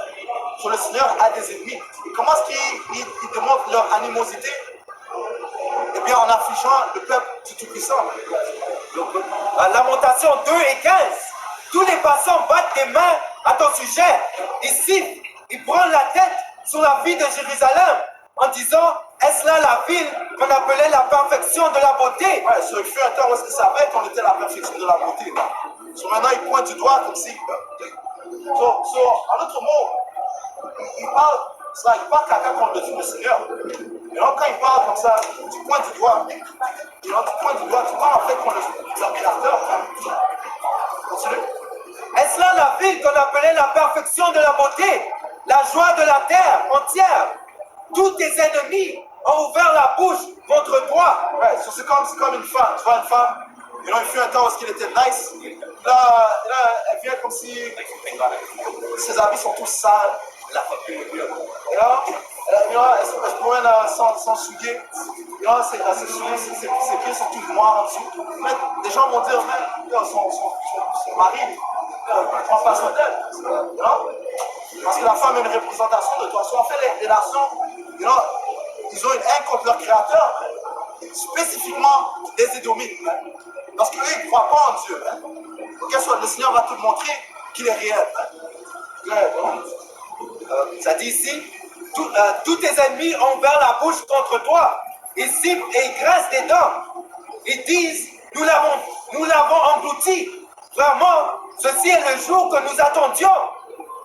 So, le Seigneur a des ennemis. Et comment est-ce qu'ils démontrent leur animosité? Eh bien, en affligeant le peuple du Tout-Puissant. Lamentation 2 et 15. Tous les passants battent des mains à ton sujet. Ici, ils prennent la tête sur la ville de Jérusalem en disant, est-ce là la ville qu'on appelait la perfection de la beauté? Ouais, il fut un temps où est-ce que ça va qu'on était la perfection de la beauté. So, maintenant, ils pointent du doigt comme si... en d'autres mots, il parle caca contre le Seigneur. Et alors, quand il parle comme ça, tu pointes du doigt. Et alors, tu pointes du doigt, tu parles en fait contre le Créateur. Continue. Est-ce là la ville qu'on appelait la perfection de la beauté? La joie de la terre entière? Tous tes ennemis ont ouvert la bouche contre toi. Ouais, c'est comme une femme. Tu vois une femme, il fut un temps où elle était nice. Là, elle vient comme si ses habits sont tous sales. Et là, elle se promène sans souliers. Et là, ses pieds sont tous noirs en dessous. Mais les gens vont dire, mais son mari, ne prend pas soin d'elle. Parce que la femme est une représentation de toi. En fait, les nations, ils ont une haine contre leur créateur, spécifiquement les Édomites. Parce qu'eux, ils ne croient pas en Dieu. Le Seigneur va te montrer qu'il est réel. Ça dit ici, tous tes ennemis ont ouvert la bouche contre toi. Ils sifflent et ils grincent des dents. Ils disent, nous l'avons englouti. Vraiment, ceci est le jour que nous attendions.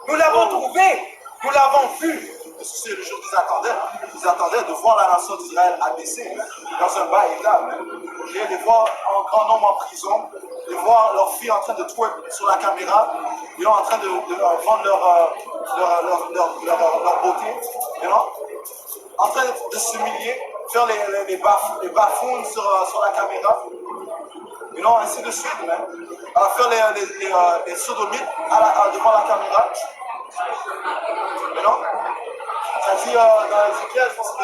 Nous l'avons trouvé, nous l'avons vu. C'est le jour qu'ils attendaient. Ils attendaient de voir la nation d'Israël abaissée dans un bas état. De voir en grand nombre en prison, de voir leurs filles en train de twerk sur la caméra, en train de vendre leur beauté, en train de s'humilier, faire les bafounes sur la caméra. ainsi de suite, faire les sodomites devant la caméra. Ça dit dans Ézéchiel, je pense que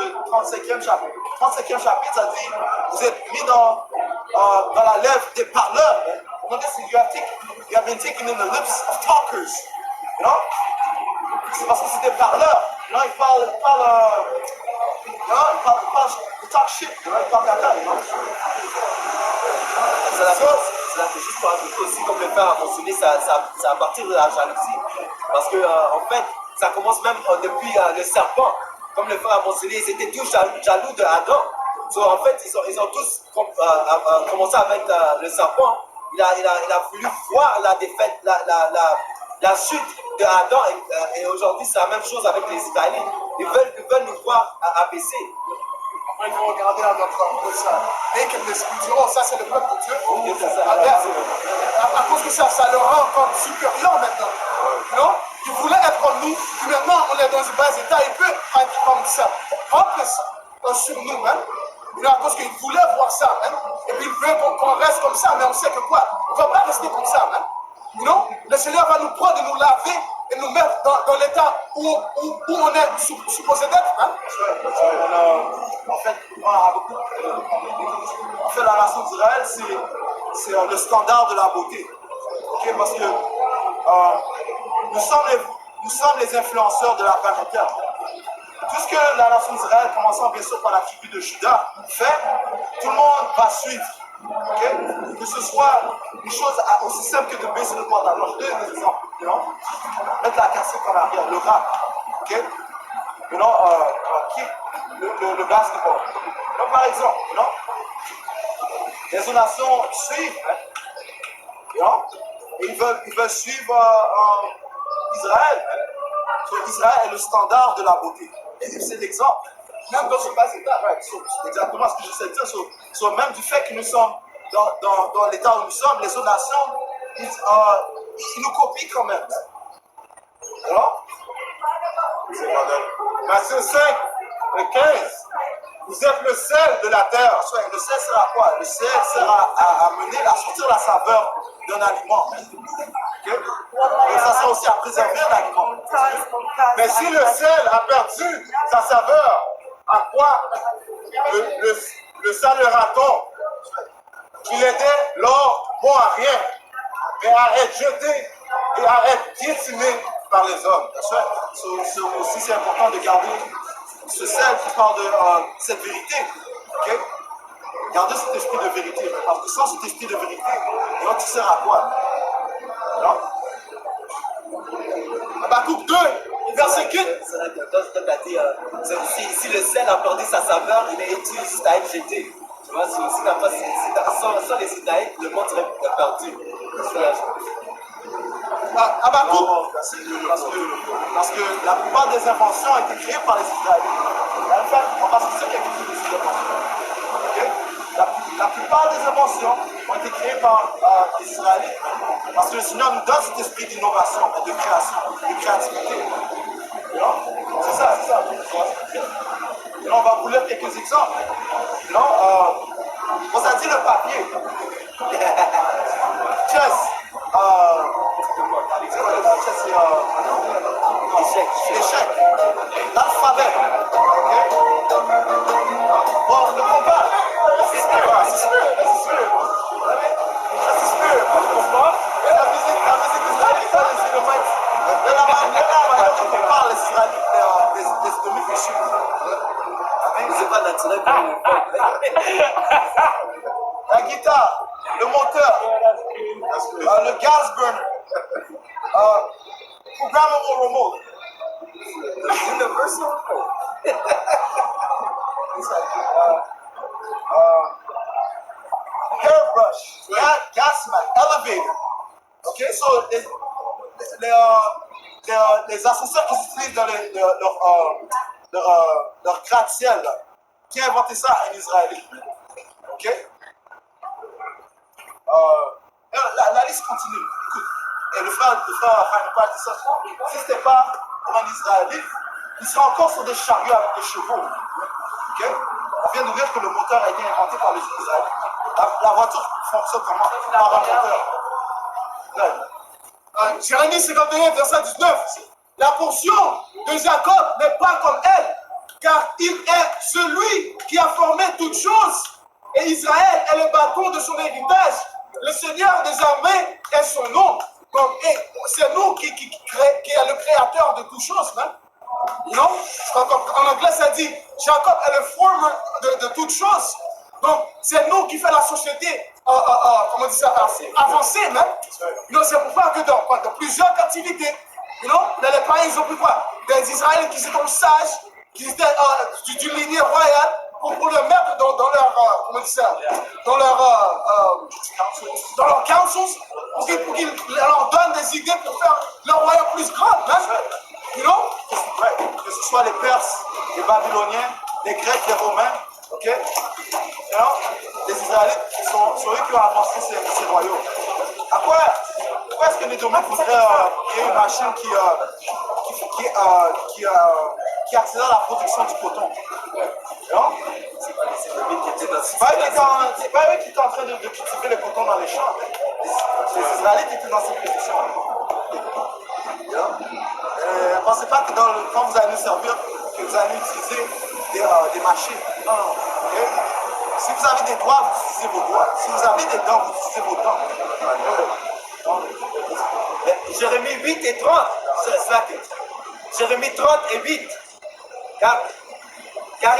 c'est le 35e chapitre. 35e chapitre, ça dit, vous êtes mis dans la lèvre des parleurs. Notice you have been taken in the lips of talkers. C'est parce que c'est des parleurs. Ils talk shit. Ils parlent caca. C'est juste pour ajouter aussi, comme le frère a mentionné, ça à partir de la jalousie. Parce que, en fait, ça commence même depuis le serpent. Comme le frère a mentionné, ils étaient tous jaloux de Adam. Donc, en fait, ils ont tous commencé avec le serpent. Il a voulu voir la défaite, la chute de Adam. Et aujourd'hui, c'est la même chose avec les Israélites. Ils veulent nous voir abaisser. Après, il faut regarder à notre âme ça. Dès que l'Esprit dit, oh, ça c'est le peuple de Dieu, à cause que ça le rend encore supérieur maintenant. Non? Il voulait être comme nous, puis maintenant on est dans un bas état, il peut être comme ça. En plus, sur nous, à cause qu'il voulait voir ça, et puis il veut qu'on reste comme ça, mais on sait que quoi? On ne va pas rester comme ça. Non? Le Seigneur va nous prendre et nous laver et nous mettre dans l'état où on est supposé d'être. En fait, la nation d'Israël, c'est le standard de la beauté. Okay? Parce que nous sommes les influenceurs de la planète Terre. Tout ce que la nation d'Israël, commençant bien sûr par la tribu de Juda, fait, tout le monde va suivre. Okay? Que ce soit une chose aussi simple que de baisser le pantalon. Alors, je donne des exemples. Mettre la cassette en arrière, le rap. Okay? Le basketball. Donc, par exemple, les nations suivent. Et ils veulent suivre Israël. Israël est le standard de la beauté. Et c'est l'exemple. Même dans ce bas état, c'est exactement ce que j'essaie de dire. Même du fait que nous sommes dans l'état où nous sommes, les autres nations, ils nous copient quand même. Matthieu 5, le 15. Vous êtes le sel de la terre. Le sel sert à quoi? Le sel sert à sortir la saveur d'un aliment. Okay? Et ça sert aussi à préserver un aliment. Mais si le sel a perdu sa saveur, à quoi le salera-t-on? Qu'il était l'or bon à rien, mais à être jeté et à être piétiné par les hommes. Aussi, c'est important de garder ce sel qui parle de cette vérité. Okay? Gardez cet esprit de vérité. Parce que sans cet esprit de vérité, alors tu sers à quoi? Habakkuk 2, verset 4. Si le sel a perdu sa saveur, il est utile juste à être jeté. Tu vois, sans les Israélites, le monde serait perdu. Habakkuk, parce que la plupart des inventions ont été créées par les Israélites. En fait, on va se dire quelque chose de okay? La plupart des inventions ont été créées par les Israélites. Parce que le Seigneur nous donne cet esprit d'innovation, de création, de créativité. C'est ça. Et là, on va vous lire quelques exemples. On s'est dit le papier. Chess. L'échec. L'alphabet. Okay? Bon, le combat. C'est spirit. La musique israélienne, on parle les Israélites des demi-fichus. C'est pas naturel pour La guitare, le moteur, le gas burner, programmable remote. Universal. Hairbrush, gas mat, elevator. Okay, so les ascenseurs qu'ils utilisent dans leur gratte-ciel, qui a inventé ça? Un Israélite. Ok? La liste continue. Écoute, et le frère Hanukkah dit ça. Si ce n'était pas pour un Israélite, il serait encore sur des chariots avec des chevaux. Ok? vient de dire que le moteur a été inventé par les Israélites. La voiture fonctionne comment? Par un moteur. Jérémie 51, verset 19. La portion de Jacob n'est pas comme elle, car il est celui qui a formé toutes choses. Et Israël est le bâton de son héritage. Le Seigneur des armées est son nom. Donc, c'est nous qui est le créateur de toutes choses. Hein? Non? En anglais, ça dit Jacob est le former de toutes choses. Donc, c'est nous qui fait la société comment on dit ça, avancée. Hein? C'est pour ça que dans plusieurs captivités, dans les pays, ils ont pris quoi? Des Israéliens qui étaient sages, qui étaient du lignée royale, pour le mettre dans leur, comment on dit ça, dans leur councils, pour qu'ils leur donnent des idées pour faire leur royaume plus grand. Hein? Que ce soit les Perses, les Babyloniens, les Grecs, les Romains, ok? Les Israélites sont eux qui ont avancé ces royaumes. Pourquoi est-ce que les domaines voudraient créer une machine qui accélère la production du coton? C'est pas eux qui étaient en train de cultiver le coton dans les champs. Les Israélites étaient dans cette position. Ne pensez pas que quand vous allez nous servir, que vous allez utiliser des machines. Non. Okay? Si vous avez des doigts, vous utilisez vos doigts. Si vous avez des dents, vous utilisez vos dents. Jérémie 8 et 30, c'est ça que Jérémie 30 et 8. Car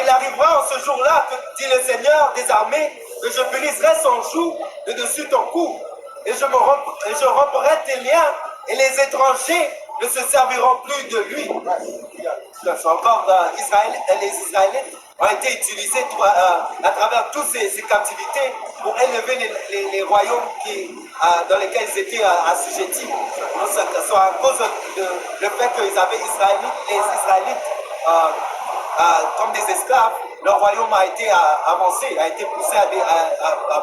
il arrivera en ce jour-là, dit le Seigneur des armées, que je briserai son joug de dessus ton cou, et je romperai tes liens, et les étrangers ne se serviront plus de lui. Encore Israël, les Israélites ont été utilisés à travers toutes ces captivités pour élever les royaumes dans lesquels ils étaient assujettis. Donc, c'est à cause du fait qu'ils avaient les Israélites comme des esclaves, leur royaume a été avancé, a été poussé à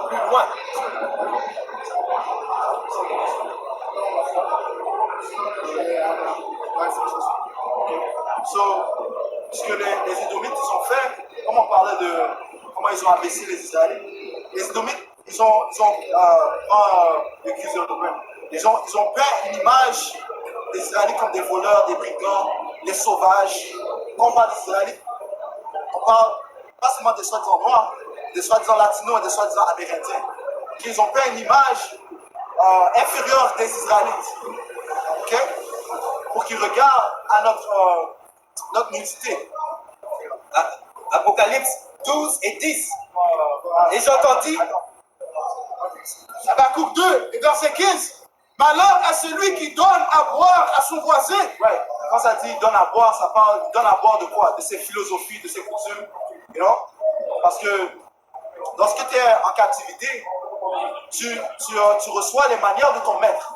plus loin. Ce que les Édomites ils ont fait, comme on parlait de comment ils ont abaissé les Israélites, les Édomites ils ont peint une image des Israélites comme des voleurs, des brigands, des sauvages. Quand on parle des Israélites, on parle pas seulement des soi-disant noirs, des soi-disant latinos et des soi-disant amérindiens. Ils ont peint une image inférieure des Israélites. Okay? Pour qu'ils regardent à notre nudité. Apocalypse 12 et 10. Et j'entendis. Habakkuk 2 et verset 15. Malheur à celui qui donne à boire à son voisin. Ouais. Quand ça dit donne à boire, ça parle donne à boire de quoi? De ses philosophies, de ses coutumes. Parce que lorsque tu es en captivité, tu reçois les manières de ton maître.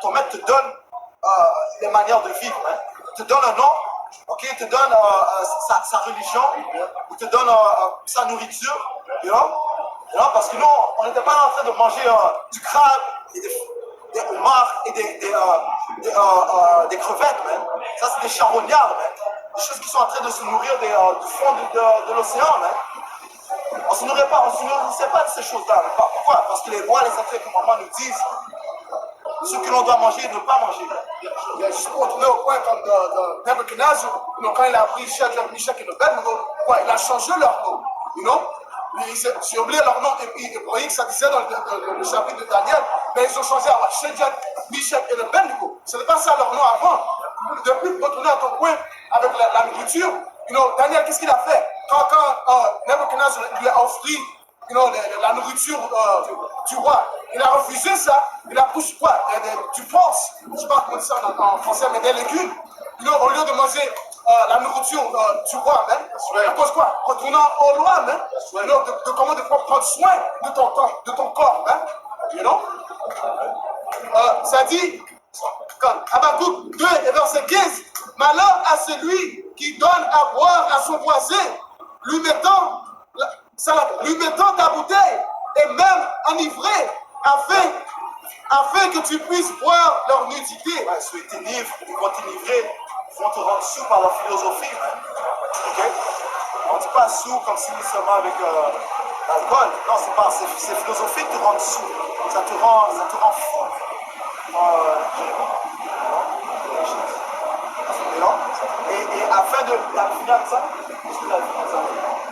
Ton maître te donne les manières de vivre. Hein. Il te donne un nom, okay, il te donne sa religion, il te donne sa nourriture. Parce que nous, on n'était pas en train de manger du crabe et des homards et des crevettes. Man. Ça, c'est des charognards. Man. Des choses qui sont en train de se nourrir du fond de l'océan. On ne se nourrissait pas de ces choses-là. Pourquoi? Parce que les rois, les sacrés commandements nous disent ce que l'on doit manger et ne pas manger. Juste pour retourner au point comme de Nebuchadnezzar, quand il a pris Shadrach, Meshach et Abednego, il a changé leur nom. J'ai oublié leur nom hébraïque, ça disait dans le chapitre de Daniel, mais ils ont changé à Shadrach, Meshach et Abednego. Ce n'est pas ça leur nom avant. Depuis, pour retourner à ton point avec la nourriture, Daniel, qu'est-ce qu'il a fait? Quand Nebuchadnezzar lui a offert la nourriture du roi, il a refusé ça, il a poussé quoi? Du porc, je ne sais pas comment dire ça en français, mais des légumes. Au lieu de manger la nourriture du roi, même, à cause quoi? Retournant au roi, même, de comment de prendre soin de ton corps, hein? Ça dit, Habakkuk 2 et verset 15, malheur à celui qui donne à boire à son voisin, lui mettant ta bouteille et même enivré, afin que tu puisses boire leur nudité. Ouais, ceux qui t'enivrent, ils vont t'enivrer, ils vont te rendre sous par leur philosophie. Okay? On ne dit pas sous comme si seulement avec l'alcool. Non, c'est philosophique de te rendre sous. Ça te rend fou. Et afin de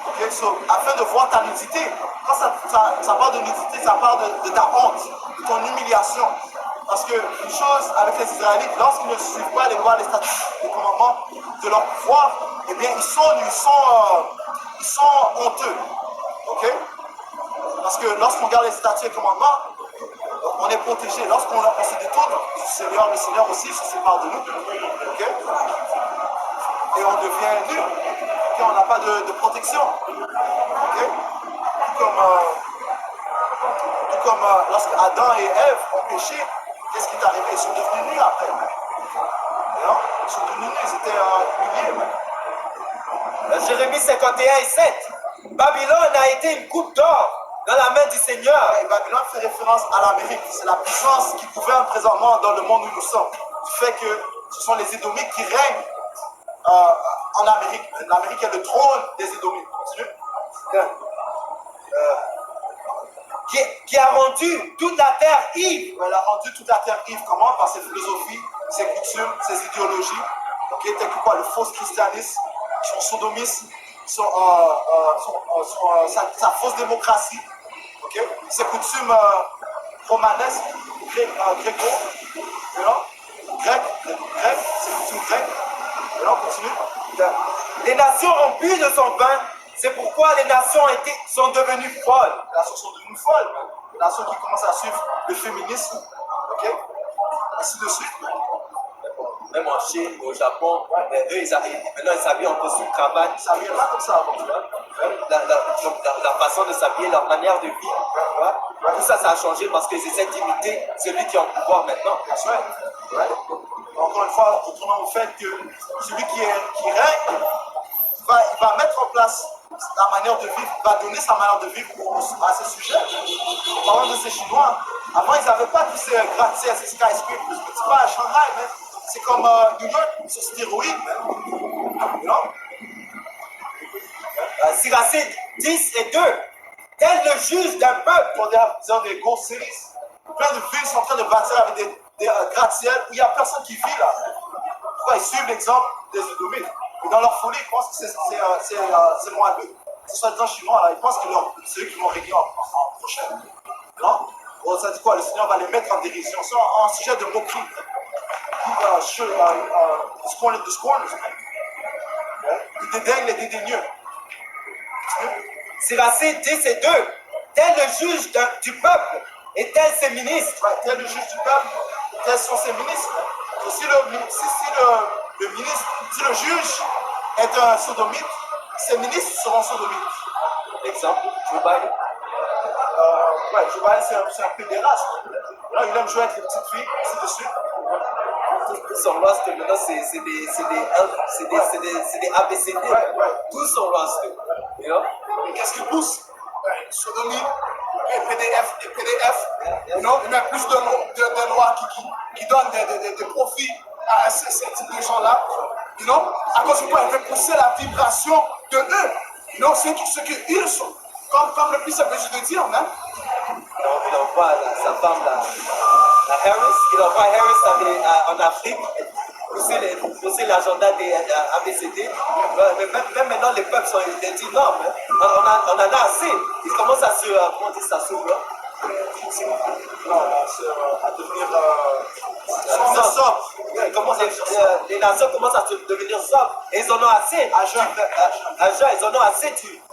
okay, so, afin de voir ta nudité, quand ça parle de nudité, ça parle de ta honte, de ton humiliation. Parce que une chose avec les Israélites, lorsqu'ils ne suivent pas les lois, les statuts, les commandements de leur pouvoir, eh bien ils sont honteux. Ok? Parce que lorsqu'on regarde les statuts et les commandements, on est protégé. Lorsqu'on se détourne du Seigneur, le Seigneur aussi se sépare de nous. Okay? Et on devient nu. Okay? On n'a pas de protection. Okay? Tout comme lorsque Adam et Ève ont péché, qu'est-ce qui est arrivé? Ils sont devenus nus après. Non? Ils sont devenus nus, ils étaient humiliés. Jérémie 51 et 7. Babylone a été une coupe d'or dans la main du Seigneur. Et Babylone fait référence à l'Amérique. C'est la puissance qui gouverne présentement dans le monde où nous sommes. Du fait que ce sont les Édomites qui règnent en Amérique. L'Amérique est le trône des Édomites. Continue. Qui a rendu toute la terre ivre. Elle a rendu toute la terre ivre. Comment? Par ses philosophies, ses coutumes, ses idéologies. Okay? Tel que quoi? Le faux christianisme, son sodomisme, sa fausse démocratie. Okay? Ses coutumes romanesques, gréco, grec, ses coutumes grecques. On continue. Les nations ont bu de son vin, c'est pourquoi les nations sont devenues folles. Les nations sont devenues folles. Les nations qui commencent à suivre le féminisme, ok? Ainsi de suite. Même en Chine, au Japon, eux, maintenant ils s'habillent en costume cravate. Ils s'habillaient pas comme ça avant, tu vois. La façon de s'habiller, leur manière de vivre, tu vois. Tout ça, ça a changé parce qu'ils essaient d'imiter celui qui est en pouvoir maintenant. Ouais. Encore une fois, retournons au fait que celui qui règne, il va mettre en place sa manière de vivre, il va donner sa manière de vivre à ces sujets. En parlant de ces Chinois, avant ils n'avaient pas tous ces gratte-ciels, ces skyscrapers. C'est pas à Shanghai, mais c'est comme New York, sur stéroïdes, non? Siracide 10 et 2. Tel le juge d'un peuple. Pour dire des gros cities, plein de villes sont en train de bâtir avec des gratte-ciels où il n'y a personne qui vit là. Pourquoi ils suivent l'exemple des Édomites? Et dans leur folie, ils pensent que c'est moins eux. Ce soit des gens chinois là, ils pensent que c'est eux qui vont régner en prochaine. Non? Bon, ça dit quoi? Le Seigneur va les mettre en dérision. C'est un sujet de moquerie. The scorners. Il dédaigne les dédaigneux. Siracide 10 et 2. Tel le juge du peuple et tel ses ministres. Ouais, tel le juge du peuple, tels sont ses ministres. Donc, si le juge est un sodomite, ses ministres seront sodomites. Exemple, Joe Biden. Joe Biden, c'est un pédéraste. Là, il aime jouer avec les petites filles, ainsi de suite. Tous sont lost, maintenant c'est des ABCD. Tous sont lost. You know? Et qu'est-ce qui pousse? Sodomie, et PDF, you know, il met plus de lois qui donnent des profits à ces types de gens-là. You know? À cause de quoi il veut pousser la vibration de eux. You know? Ce qu'ils sont. Comme le plus simple de dire, hein? Il envoie sa femme, la Harris, il envoie Harris en Afrique, pousser l'agenda des ABCD. Même maintenant, les peuples sont dit non, on en a assez. Ils commencent à se. Comment on dit ça, s'ouvrir? À devenir sobre. Les nations commencent à devenir sobres. Et ils en ont assez. Ils en ont assez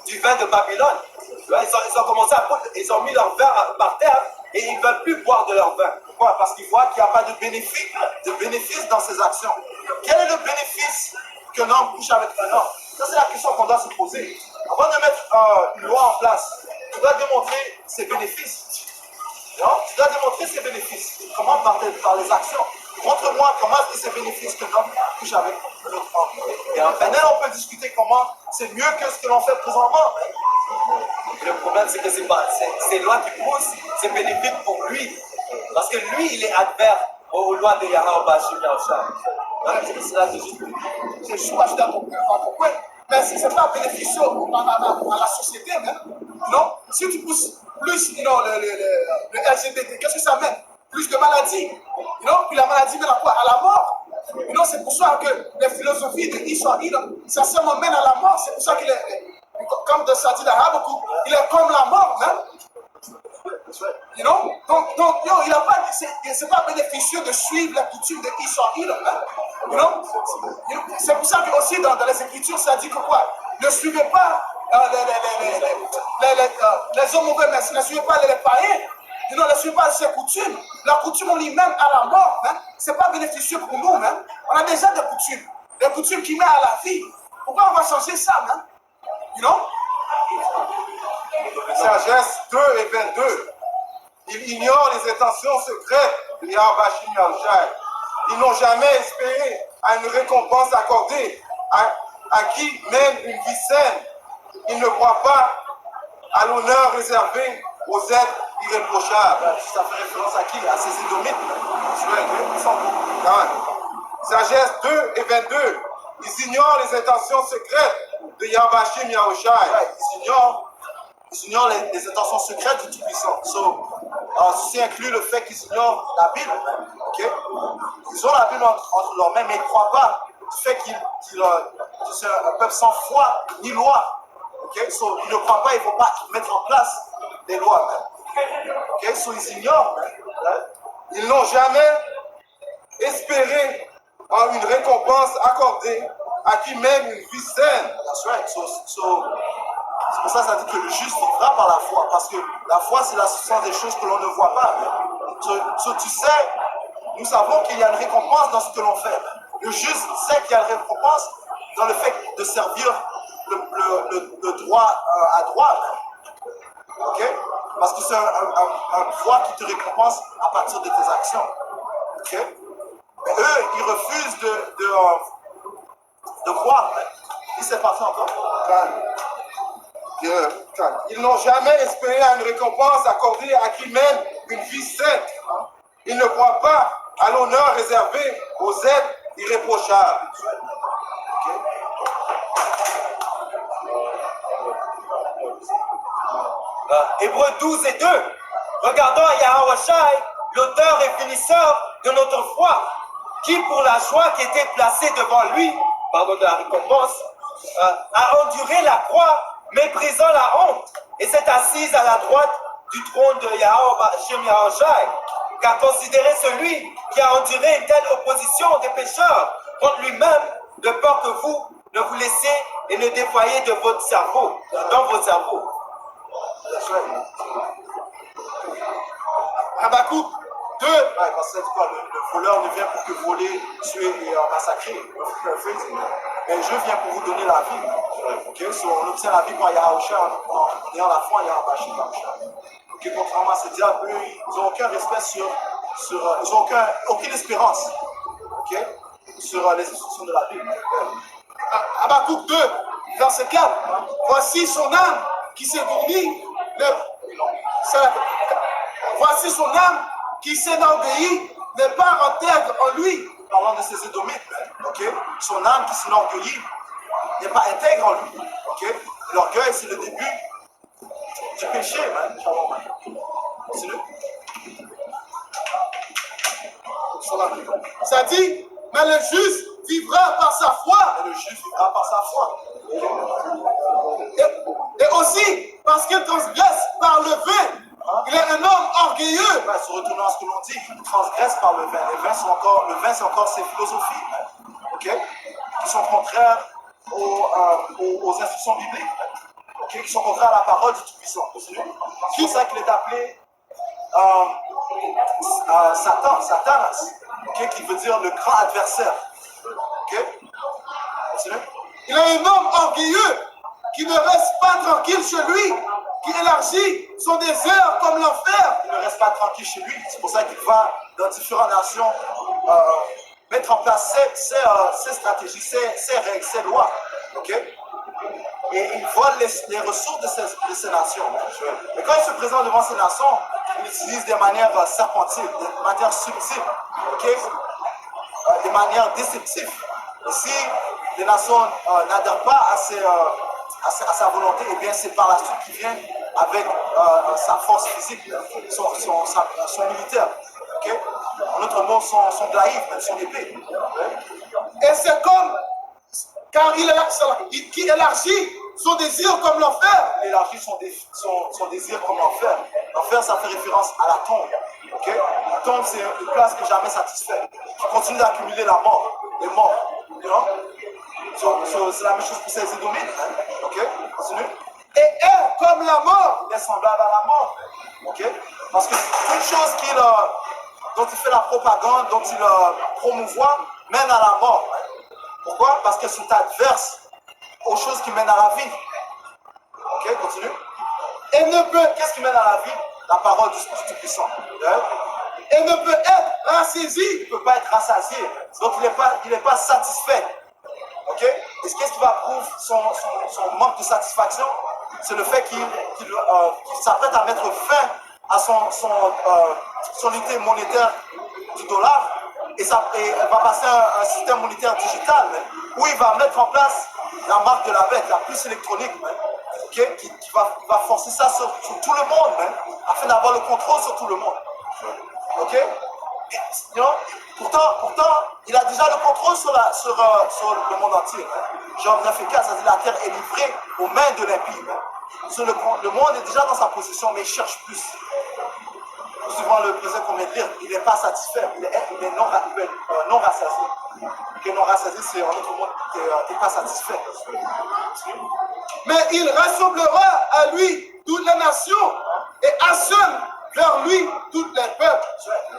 du vin de Babylone. Ils ont commencé ils ont mis leur vin par terre et ils ne veulent plus boire de leur vin. Pourquoi? Parce qu'ils voient qu'il n'y a pas de bénéfice dans ces actions. Quel est le bénéfice qu'un homme couche avec un homme? Ça, c'est la question qu'on doit se poser. Avant de mettre une loi en place, tu dois démontrer ses bénéfices. Non? Tu dois démontrer ses bénéfices. Comment? Par les actions. Montre-moi comment est-ce que c'est bénéfice qu'un homme couche avec un autre homme. Et maintenant, on peut discuter comment c'est mieux que ce que l'on fait présentement. Le problème, c'est que ces lois qui poussent, c'est bénéfique pour lui. Parce que lui, il est adverse aux lois de Yahweh Bashim Yahushua. C'est juste pas d'accord. Pourquoi? mais ce n'est pas bénéficieux à la société même. Non? Si tu pousses plus le LGBT, qu'est-ce que ça mène? Plus de maladies. Puis la maladie mène à quoi? À la mort. C'est pour ça que les philosophies de Israël, ça seulement mène à la mort. C'est pour ça qu'il est, comme de Sadi d'Arabe, il est comme la mort, hein? Donc, il n'a pas, c'est pas bénéficieux de suivre la coutume de Israël, hein? C'est pour ça que aussi dans les Écritures, ça dit que quoi? Ne suivez pas les hommes mauvais, ne suivez pas les païens. Ne suivez pas ces coutumes. La coutume, on y mène à la mort. Hein? Ce n'est pas bénéficieux pour nous. Hein? On a déjà des coutumes qui mènent à la vie. Pourquoi on va changer ça? Hein? Sagesse 2 et 22. Ils ignorent les intentions secrètes de Yahweh Shim Yahushai. Ils n'ont jamais espéré à une récompense accordée à qui mène une vie saine. Ils ne croient pas à l'honneur réservé aux êtres irréprochables. Ça fait référence à qui? À ces Édomites. Sagesse 2 et 22. Ils ignorent les intentions secrètes de Yahweh Shim Yahushai. Ils ignorent les intentions secrètes du Tout-Puissant. Ceci inclut le fait qu'ils ignorent la Bible. Okay? Ils ont la Bible entre leurs mains, mais ils ne croient pas du fait qu'ils sont un peuple sans foi ni loi. Okay? Ils ne croient pas, il ne faut pas mettre en place des lois. Okay? Ils ignorent. Ils n'ont jamais espéré en une récompense accordée à qui mène une vie saine. That's right. C'est pour ça que ça dit que le juste vivra par la foi. Parce que la foi, c'est la substance des choses que l'on ne voit pas. Tu sais, nous savons qu'il y a une récompense dans ce que l'on fait. Le juste sait qu'il y a une récompense dans le fait de servir le droit à droit. Okay? Parce que c'est un droit qui te récompense à partir de tes actions. Okay? Mais eux, ils refusent de croire. Qui s'est passé encore? Ils n'ont jamais espéré à une récompense accordée à qui mène une vie saine. Ils ne croient pas à l'honneur réservé aux êtres irréprochables. Hébreux 12 et 2. Regardons à Yahawashi, l'auteur et finisseur de notre foi, qui pour la joie qui était placée devant lui, pardon de la récompense, a enduré la croix, méprisant la honte, et s'est assise à la droite du trône de Yahawashi, car considérez celui qui a enduré une telle opposition des pécheurs contre lui-même, de peur que vous ne vous laissiez et ne dévoyez de votre cerveau, dans votre cerveau. Habakkuk 2. Parce que le voleur ne vient pour que voler, tuer et massacrer. Mais je viens pour vous donner la vie. Okay? On obtient la vie par Yahushua en ayant la foi en Yahushua. Okay? Contrairement à ces diables, eux, ils n'ont aucun respect ils n'ont aucune espérance. Okay? Sur les instructions de la Bible. Habakkuk 2, verset 4. Voici son âme qui s'étourdit. Voici son âme qui s'enorgueillit, n'est pas intègre en lui. Parlant de ces Édomites, okay? Son âme qui s'enorgueillit n'est pas intègre en lui. Okay? L'orgueil, c'est le début du péché. Continue. Ça dit, mais le juste vivra par sa foi. Et le juste vivra par sa foi. Et aussi, parce qu'il transgresse par le vin. Il est un homme orgueilleux. Se retournant à ce que l'on dit, il transgresse par le vin. Le vin, c'est encore ses philosophies, okay? Qui sont contraires aux instructions bibliques, okay? Qui sont contraires à la parole du Tout-Puissant. C'est pour ça qu'il est appelé Satanas, okay? Qui veut dire le grand adversaire. Okay? Il est un homme orgueilleux qui ne reste pas tranquille chez lui, qui élargit son désert comme l'enfer. Il ne reste pas tranquille chez lui. C'est pour ça qu'il va dans différentes nations mettre en place ses stratégies, ses règles, ses lois. Okay? Et il vole les ressources de ces nations. Mais quand il se présente devant ces nations, il utilise des manières serpentiles, des manières subtiles, okay? Des manières déceptives. Ici, les nations n'adhèrent pas à sa volonté, et bien c'est par la suite qu'il vient avec sa force physique, son militaire. Okay? En d'autres mots, son glaive, même son épée. Et c'est comme, car qui élargit son désir comme l'enfer. Il élargit son désir comme l'enfer. L'enfer, ça fait référence à la tombe. Okay? La tombe, c'est une place que jamais satisfait, qui continue d'accumuler la mort, les morts. You know? C'est la même chose pour ces Édomites. Hein? Ok? Continue. Et est comme la mort. Il est semblable à la mort. Ok? Parce que toute chose dont il fait la propagande, dont il promouvoit, mène à la mort. Hein? Pourquoi? Parce qu'elles sont adverses aux choses qui mènent à la vie. Ok? Continue. Et ne peut, qu'est-ce qui mène à la vie? La parole du Tout-Puissant. Hein? Et ne peut être rassasié. Il ne peut pas être rassasié. Donc il n'est pas satisfait. Ok? Et qu'est-ce qui va prouver son manque de satisfaction? C'est le fait qu'il s'apprête à mettre fin à son unité monétaire du dollar et va passer à un système monétaire digital où il va mettre en place la marque de la bête, la puce électronique, okay? qui va forcer ça sur tout le monde afin d'avoir le contrôle sur tout le monde. Ok? Pourtant, il a déjà le contrôle sur le monde entier. Job 9 et 4, ça dit la terre est livrée aux mains de l'impie. Le monde est déjà dans sa position, mais il cherche plus. Suivant le président qu'on vient de lire, il n'est pas satisfait, il est non rassasié. Et non rassasié, c'est en autre mot, tu n'es pas satisfait. Mais il rassemblera à lui toutes les nations et assemble vers lui toutes les peuples.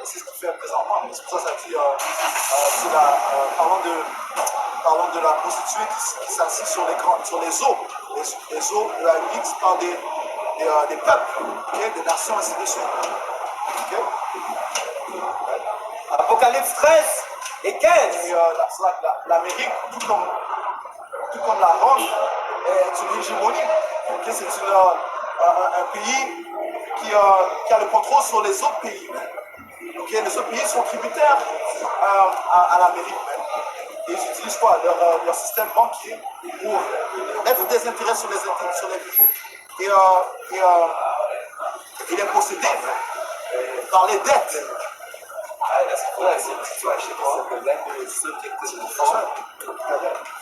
C'est ce qu'il fait présentement. C'est pour ça que ça dit, parlons de la prostituée qui s'assit sur les eaux. Les eaux de la vie qui parlent des peuples, okay? Des nations, ainsi de suite. Okay? Apocalypse 13 et 15. Et l'Amérique, tout comme la Rome, est une hégémonie. Okay? C'est un pays qui a le contrôle sur les autres pays. Okay? Les autres pays sont tributaires à l'Amérique. Et ils utilisent quoi? Leur système banquier pour mettre des intérêts sur les pays. Et il est possédé par les dettes.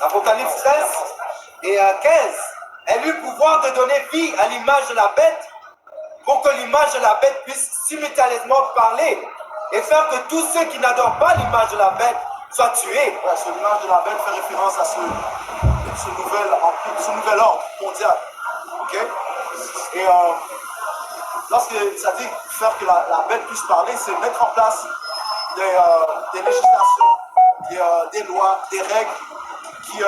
Apocalypse 13 et 15. Elle eut le pouvoir de donner vie à l'image de la bête pour que l'image de la bête puisse simultanément parler et faire que tous ceux qui n'adorent pas l'image de la bête soient tués. Ouais, l'image de la bête fait référence à ce nouvel ordre mondial. Okay? Et lorsque ça dit faire que la bête puisse parler, c'est mettre en place des législations, des lois, des règles qui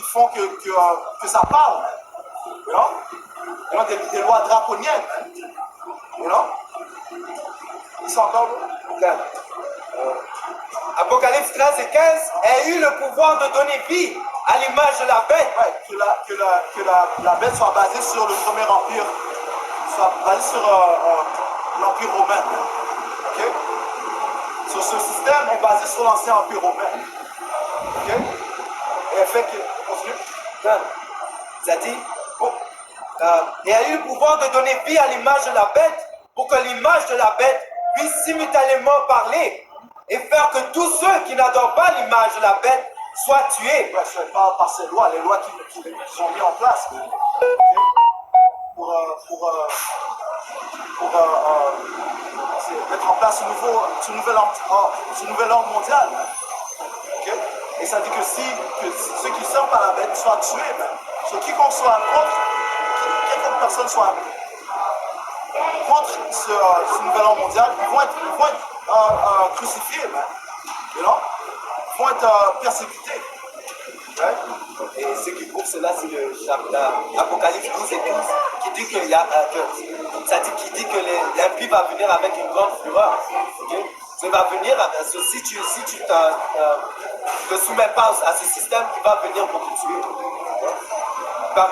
font que ça parle. You know? Des lois draconiennes. You know? Ils sont encore là? Apocalypse 13 et 15, elle eut le pouvoir de donner vie à l'image de la bête. Ouais, que la bête soit basée sur le premier empire, soit basée sur l'empire romain. Okay? Sur ce système est basé sur l'ancien empire romain. Okay? Et elle fait que. Continue. Ça dit, et elle a eu le pouvoir de donner vie à l'image de la bête pour que l'image de la bête puisse simultanément parler et faire que tous ceux qui n'adorent pas l'image de la bête soient tués. Ouais, je parle par ces lois, les lois qu'ils ont mis en place pour mettre en place ce nouvel ordre mondial. Okay? Et ça dit que ceux qui servent par la bête soient tués, ceux qui soit quelque personne soit contre ce nouvel ordre mondial, ils vont être crucifiés, you know? Ils vont être persécutés. Ouais. Et ce qui prouve cela, c'est l'Apocalypse 12 et 12 qui dit qui dit que l'impie va venir avec une grande fureur. Okay? Il va venir, si tu te soumets pas à ce système, il va venir pour te tuer.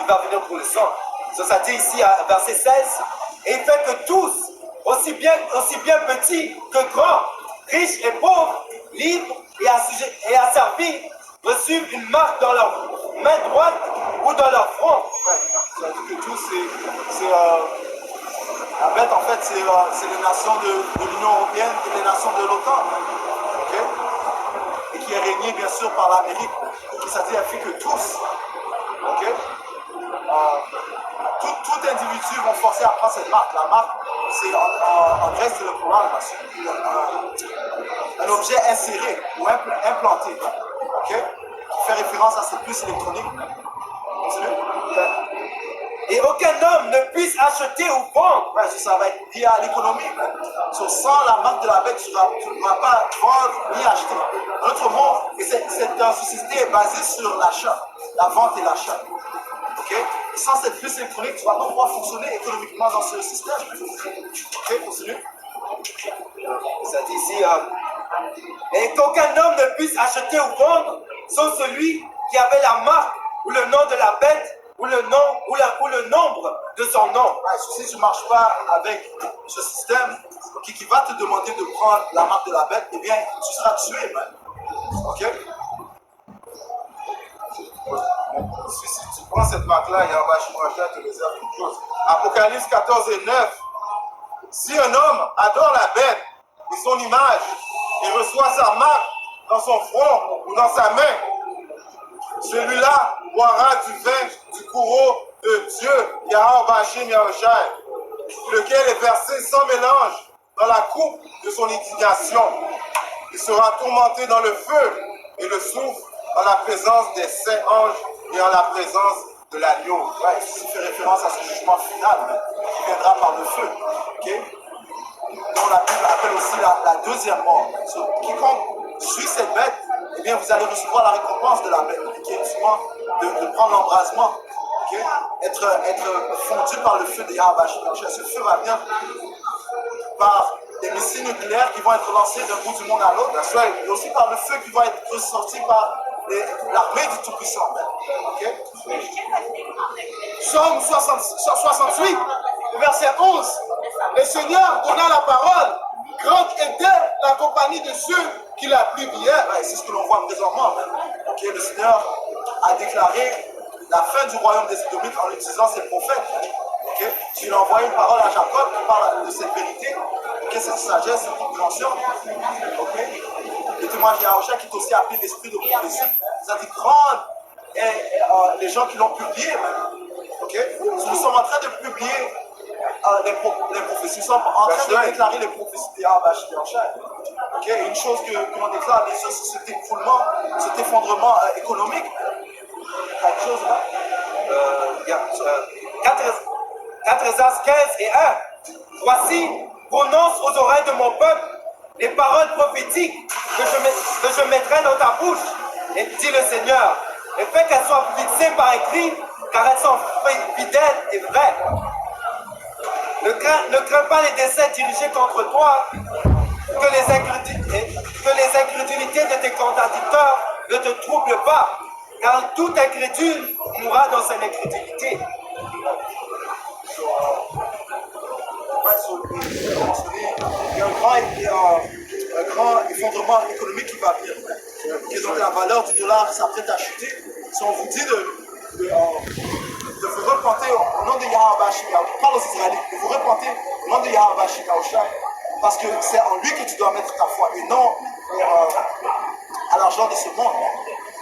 Il va venir pour le sang. Ça dit ici, à verset 16, et il fait que tous, aussi bien petits que grands, riches et pauvres, libres et asservis, reçoivent une marque dans leur main droite ou dans leur front. Ouais, ça veut dire que tous, la bête, en fait, c'est les nations de l'Union européenne et les nations de l'OTAN. Ok? Et qui est régné, bien sûr, par l'Amérique. C'est-à-dire, elle fait que tous. Ok? Tout individu vont forcer à prendre cette marque. La marque, c'est en Grèce, c'est le Coran, un objet inséré ou implanté. Ok? Qui fait référence à cette puce électronique. Continue. Et aucun homme ne puisse acheter ou vendre. Ouais, ça va être lié à l'économie. Sans la marque de la bête, tu ne pourras pas vendre ni acheter. En d'autres mots, cette société est basée sur l'achat, la vente et l'achat. Okay? Sans cette puce électronique, tu ne vas pas pouvoir fonctionner économiquement dans ce système. Ok, continue. Ça dit ici, et qu'aucun homme ne puisse acheter ou vendre, sauf celui qui avait la marque ou le nom de la bête ou le nom ou le nombre de son nom. Ouais, si tu ne marches pas avec ce système qui va te demander de prendre la marque de la bête, eh bien, tu seras tué, man. Ok? Si tu prends cette marque-là, Yahweh Shimashai te réserve quelque chose. Apocalypse 14 et 9. Si un homme adore la bête et son image et reçoit sa marque dans son front ou dans sa main, celui-là boira du vin du courroux de Dieu, Yahweh Shimashai, lequel est versé sans mélange dans la coupe de son indignation. Il sera tourmenté dans le feu et le soufre en la présence des saints anges et en la présence de l'agneau. Ouais, ceci fait référence à ce jugement final qui viendra par le feu. Okay? Donc la Bible appelle aussi la deuxième mort. Quiconque suit cette bête, eh bien vous allez recevoir la récompense de la bête, qui est souvent de prendre l'embrasement. Okay? Être fondu par le feu de Yahweh. Ce feu va venir par des missiles nucléaires qui vont être lancés d'un bout du monde à l'autre, et aussi par le feu qui va être ressorti par l'armée du Tout-Puissant. Okay? Psaume 68, verset 11. Le Seigneur donna la parole, grande était la compagnie de ceux qui l'appliquèrent. Ouais, c'est ce que l'on voit présentement. Okay? Le Seigneur a déclaré la fin du royaume des Édomites en utilisant ses prophètes. Okay? Il a envoyé une parole à Jacob qui parle de cette vérité, okay? Cette sagesse, cette compréhension. Okay? Le témoin de Yahweh qui est aussi appelé l'esprit de prophétie. Ça dit grande et les gens qui l'ont publié même. Okay? Nous sommes en train de publier les prophéties. Nous sommes en train de déclarer les prophéties de Yahweh. Okay? Une chose que l'on déclare, c'est cet écroulement, cet effondrement économique. Quelque chose là? 4 Esdras 15 et 1. Voici, prononce aux oreilles de mon peuple les paroles prophétiques que je mettrai dans ta bouche, et dit le Seigneur, et fais qu'elles soient fixées par écrit, car elles sont fidèles et vraies. Ne crains pas les desseins dirigés contre toi, que les incrédulités de tes contradicteurs ne te troublent pas, car tout incrédule mourra dans son incrédulité. Il y a un grand effondrement économique qui va venir. Et donc la valeur du dollar s'apprête à chuter. Si on vous dit de vous repenter au nom de Yahweh Shimashai, parle aux Israélites, de vous repenter au nom de Yahweh Shimashai, parce que c'est en lui que tu dois mettre ta foi et non à l'argent de ce monde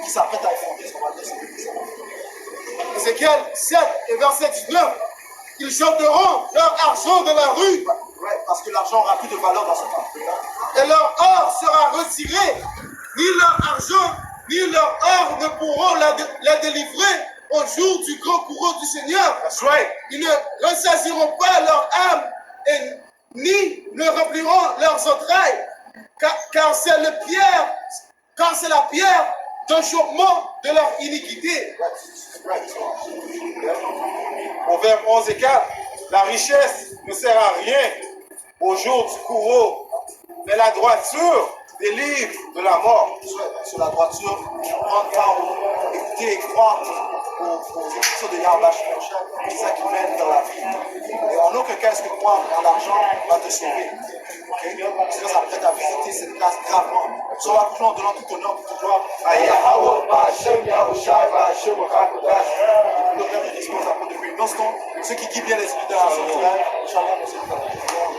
qui s'apprête à effondrer. Ézéchiel 7 et verset 19. Ils jeteront leur argent dans la rue. Ouais, parce que l'argent aura plus de valeur dans ce temps. Et leur or sera retiré. Ni leur argent, ni leur or ne pourront la délivrer au jour du grand courroux du Seigneur. That's right. Ils ne ressaisiront pas leur âme et ni ne rempliront leurs entrailles. Car c'est la pierre d'enchauffement de leur iniquité. Proverbe 11 et 4. La richesse ne sert à rien au jour du courroux, mais la droiture délivre de la mort. Sur la droiture, prendre part, écouter et croire aux écritures de Yahweh Shimashai, c'est ça qui mène vers la vie. Et en aucun cas est-ce que croire en l'argent va te sauver. Sinon, ça prête à visiter cette place gravement. Soit va toujours en donnant tout honneur, toute gloire à Yahweh, Hashem, Yahushai, Hashem, Rakodash. Le Père et l'Esprit, apôtres de Green Millstone, ceux qui guident bien les élus de la nation d'Israël. Shalom,